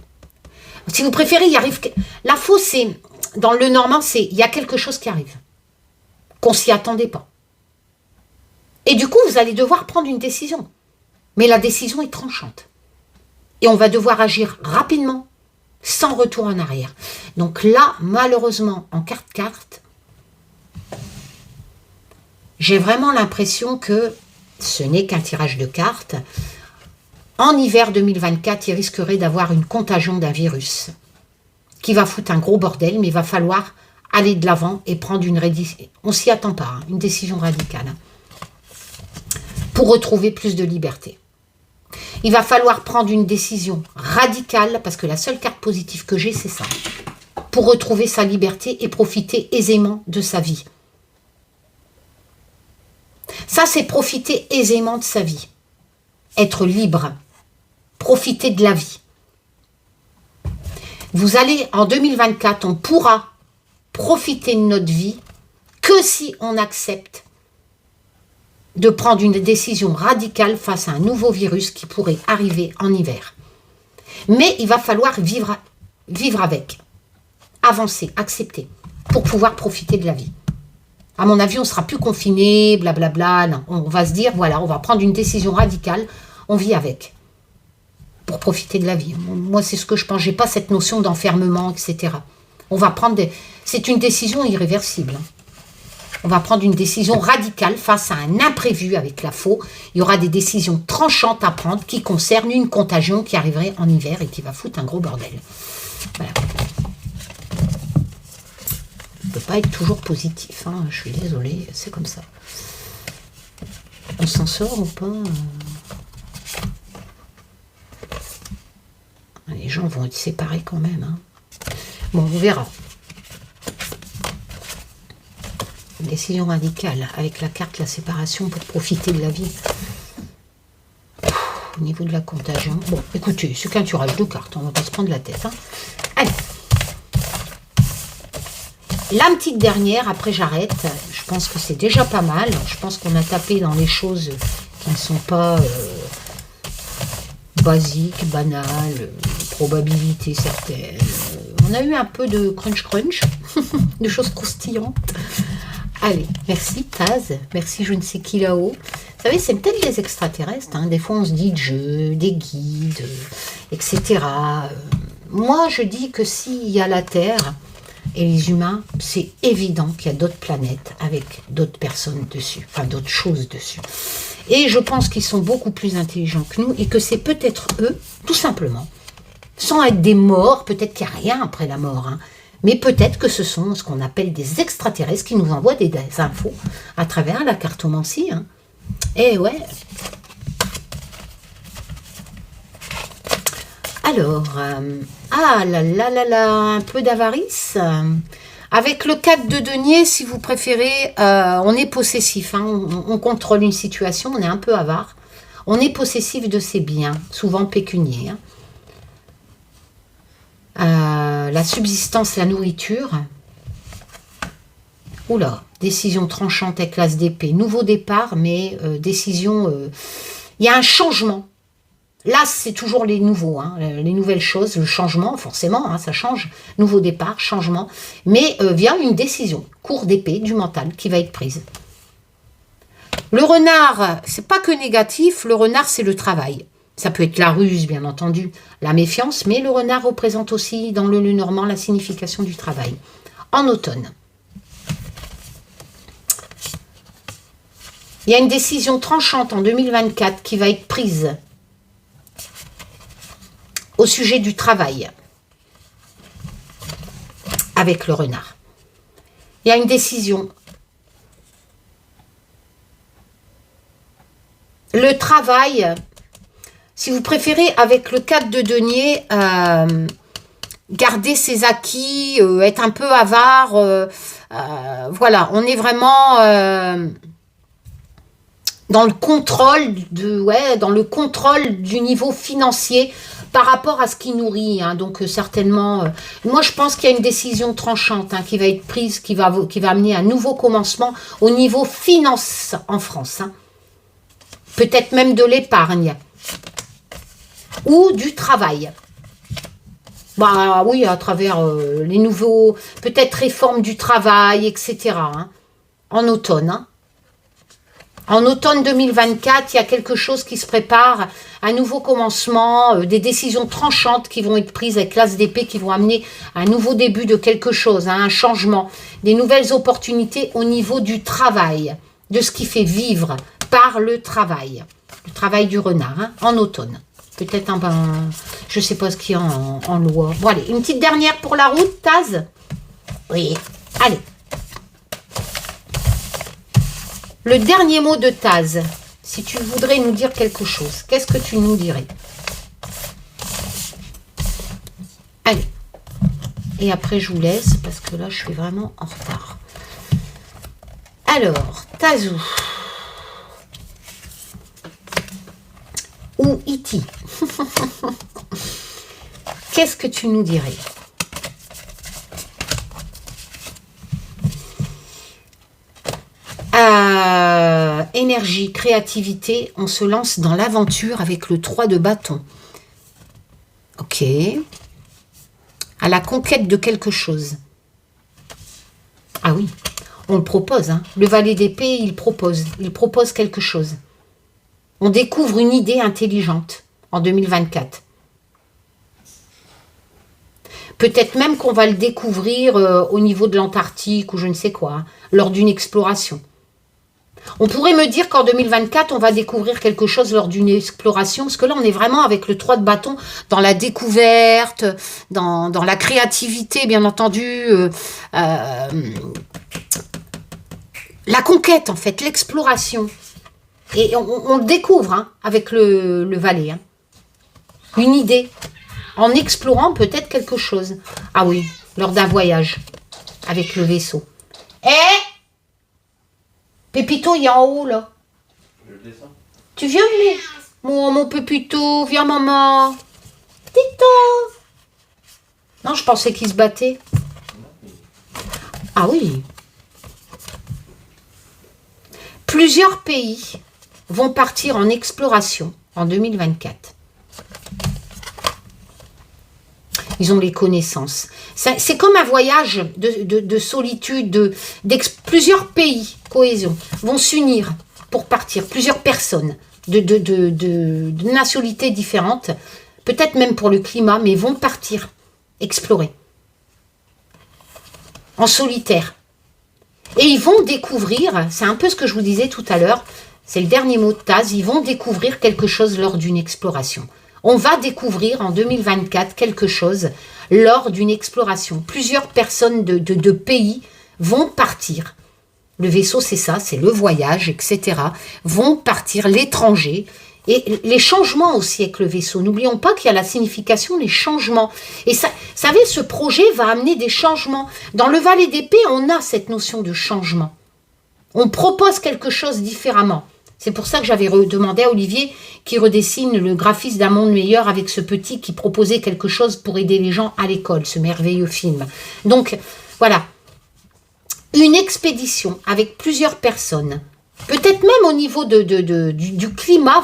Si vous préférez, il arrive... La faux, c'est... Dans le normand, c'est... Il y a quelque chose qui arrive. Qu'on s'y attendait pas. Et du coup, vous allez devoir prendre une décision. Mais la décision est tranchante. Et on va devoir agir rapidement, sans retour en arrière. Donc là, malheureusement, en carte-carte, j'ai vraiment l'impression que ce n'est qu'un tirage de cartes. En hiver 2024, il risquerait d'avoir une contagion d'un virus qui va foutre un gros bordel, mais il va falloir aller de l'avant et prendre une décision. On s'y attend pas, une décision radicale. Pour retrouver plus de liberté. Il va falloir prendre une décision radicale, parce que la seule carte positive que j'ai, c'est ça. Pour retrouver sa liberté et profiter aisément de sa vie. Ça, c'est profiter aisément de sa vie. Être libre. Profiter de la vie. Vous allez, en 2024, on pourra profiter de notre vie que si on accepte de prendre une décision radicale face à un nouveau virus qui pourrait arriver en hiver. Mais il va falloir vivre avec, avancer, accepter, pour pouvoir profiter de la vie. À mon avis, on ne sera plus confiné, blablabla. Non, on va se dire, voilà, on va prendre une décision radicale, on vit avec, pour profiter de la vie. Moi, c'est ce que je pense. Je n'ai pas cette notion d'enfermement, etc. On va prendre c'est une décision irréversible. On va prendre une décision radicale face à un imprévu avec la faux. Il y aura des décisions tranchantes à prendre qui concernent une contagion qui arriverait en hiver et qui va foutre un gros bordel. Voilà. On ne peut pas être toujours positif. Hein. Je suis désolée, c'est comme ça. On s'en sort ou pas? Les gens vont être séparés quand même. Hein. Bon, on verra. Une décision radicale avec la carte la séparation pour profiter de la vie. Au niveau de la contagion. Bon, écoutez, c'est qu'un tirage de cartes, on va pas se prendre la tête. Hein. Allez. La petite dernière, après j'arrête. Je pense que c'est déjà pas mal. Je pense qu'on a tapé dans les choses qui ne sont pas basiques, banales, probabilités certaines. On a eu un peu de crunch, de choses croustillantes. Allez, merci Taz, merci je ne sais qui là-haut. Vous savez, c'est peut-être des extraterrestres. Hein. Des fois, on se dit de jeux, des guides, etc. Moi, je dis que s'il y a la Terre et les humains, c'est évident qu'il y a d'autres planètes avec d'autres personnes dessus, enfin d'autres choses dessus. Et je pense qu'ils sont beaucoup plus intelligents que nous et que c'est peut-être eux, tout simplement, sans être des morts, peut-être qu'il n'y a rien après la mort, hein, Mais peut-être que ce sont ce qu'on appelle des extraterrestres qui nous envoient des infos à travers la cartomancie. Hein. Eh ouais. Alors, ah là là là là, un peu d'avarice. Avec le 4 de denier, si vous préférez, on est possessif. Hein, on contrôle une situation, on est un peu avare. On est possessif de ses biens, souvent pécuniaires. Hein. La subsistance, la nourriture. Oula, décision tranchante avec l'as d'épée. Nouveau départ, mais décision... Il y a un changement. L'as, c'est toujours les nouveaux, hein, les nouvelles choses, le changement, forcément, hein, ça change. Nouveau départ, changement. Mais vient une décision, cours d'épée, du mental, qui va être prise. Le renard, c'est pas que négatif, le renard, c'est le travail. Ça peut être la ruse, bien entendu, la méfiance, mais le renard représente aussi, dans le Lenormand, la signification du travail. En automne. Il y a une décision tranchante en 2024 qui va être prise au sujet du travail avec le renard. Il y a une décision. Le travail, si vous préférez, avec le 4 de denier, garder ses acquis, être un peu avare, voilà, on est vraiment dans le contrôle dans le contrôle du niveau financier par rapport à ce qui nourrit. Hein, donc certainement, moi je pense qu'il y a une décision tranchante hein, qui va être prise, qui va amener un nouveau commencement au niveau finance en France. Hein. Peut-être même de l'épargne ou du travail. Bah oui, à travers les nouveaux, peut-être réformes du travail, etc. Hein, en automne. Hein. En automne 2024, il y a quelque chose qui se prépare, un nouveau commencement, des décisions tranchantes qui vont être prises avec l'as d'épée, qui vont amener un nouveau début de quelque chose, hein, un changement, des nouvelles opportunités au niveau du travail, de ce qui fait vivre par le travail du renard, hein, en automne. Peut-être je ne sais pas ce qu'il y a en loi. Bon, allez, une petite dernière pour la route, Taz. Oui, allez. Le dernier mot de Taz, si tu voudrais nous dire quelque chose, qu'est-ce que tu nous dirais? Allez. Et après, je vous laisse, parce que là, je suis vraiment en retard. Alors, Tazou. Ou Iti. Qu'est-ce que tu nous dirais? Énergie, créativité, on se lance dans l'aventure avec le 3 de bâton. Ok. À la conquête de quelque chose. Ah oui, on le propose. Hein. Le valet d'épée, il propose quelque chose. On découvre une idée intelligente en 2024. Peut-être même qu'on va le découvrir au niveau de l'Antarctique ou je ne sais quoi, hein, lors d'une exploration. On pourrait me dire qu'en 2024, on va découvrir quelque chose lors d'une exploration, parce que là, on est vraiment avec le 3 de bâton dans la découverte, dans la créativité, bien entendu, la conquête, en fait, l'exploration. Et on le découvre hein, avec le valet. Hein. Une idée. En explorant peut-être quelque chose. Ah oui, lors d'un voyage avec le vaisseau. Pépito, il est en haut, là. Je descends. Tu viens, lui? Mon Pépito, viens, maman. Tito. Non, je pensais qu'il se battait. Ah oui. Plusieurs pays vont partir en exploration en 2024. Ils ont les connaissances. C'est comme un voyage de solitude, plusieurs pays, cohésion, vont s'unir pour partir. Plusieurs personnes de nationalités différentes, peut-être même pour le climat, mais vont partir, explorer. En solitaire. Et ils vont découvrir, c'est un peu ce que je vous disais tout à l'heure, c'est le dernier mot de Taz, ils vont découvrir quelque chose lors d'une exploration. On va découvrir en 2024 quelque chose lors d'une exploration. Plusieurs personnes de pays vont partir. Le vaisseau, c'est ça, c'est le voyage, etc. Vont partir, l'étranger. Et les changements aussi avec le vaisseau. N'oublions pas qu'il y a la signification, les changements. Et ça, vous savez, ce projet va amener des changements. Dans le Valet d'épée, on a cette notion de changement. On propose quelque chose différemment. C'est pour ça que j'avais demandé à Olivier qui redessine le graphisme d'un monde meilleur avec ce petit qui proposait quelque chose pour aider les gens à l'école, ce merveilleux film. Donc, voilà. Une expédition avec plusieurs personnes, peut-être même au niveau du climat,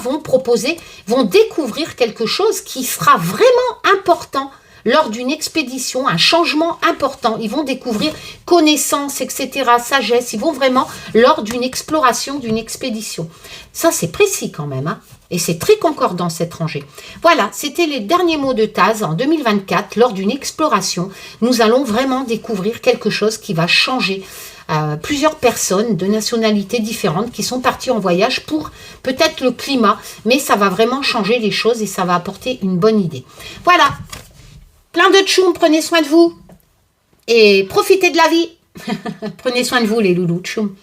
vont découvrir quelque chose qui sera vraiment important lors d'une expédition, un changement important. Ils vont découvrir connaissances, etc., sagesse. Ils vont vraiment, lors d'une exploration, d'une expédition. Ça, c'est précis quand même, hein. Et c'est très concordant, cette rangée. Voilà, c'était les derniers mots de Taz en 2024. Lors d'une exploration, nous allons vraiment découvrir quelque chose qui va changer. Plusieurs personnes de nationalités différentes qui sont parties en voyage pour peut-être le climat, mais ça va vraiment changer les choses et ça va apporter une bonne idée. Voilà, plein de tchoum, prenez soin de vous et profitez de la vie. Prenez soin de vous les loulous, tchoum.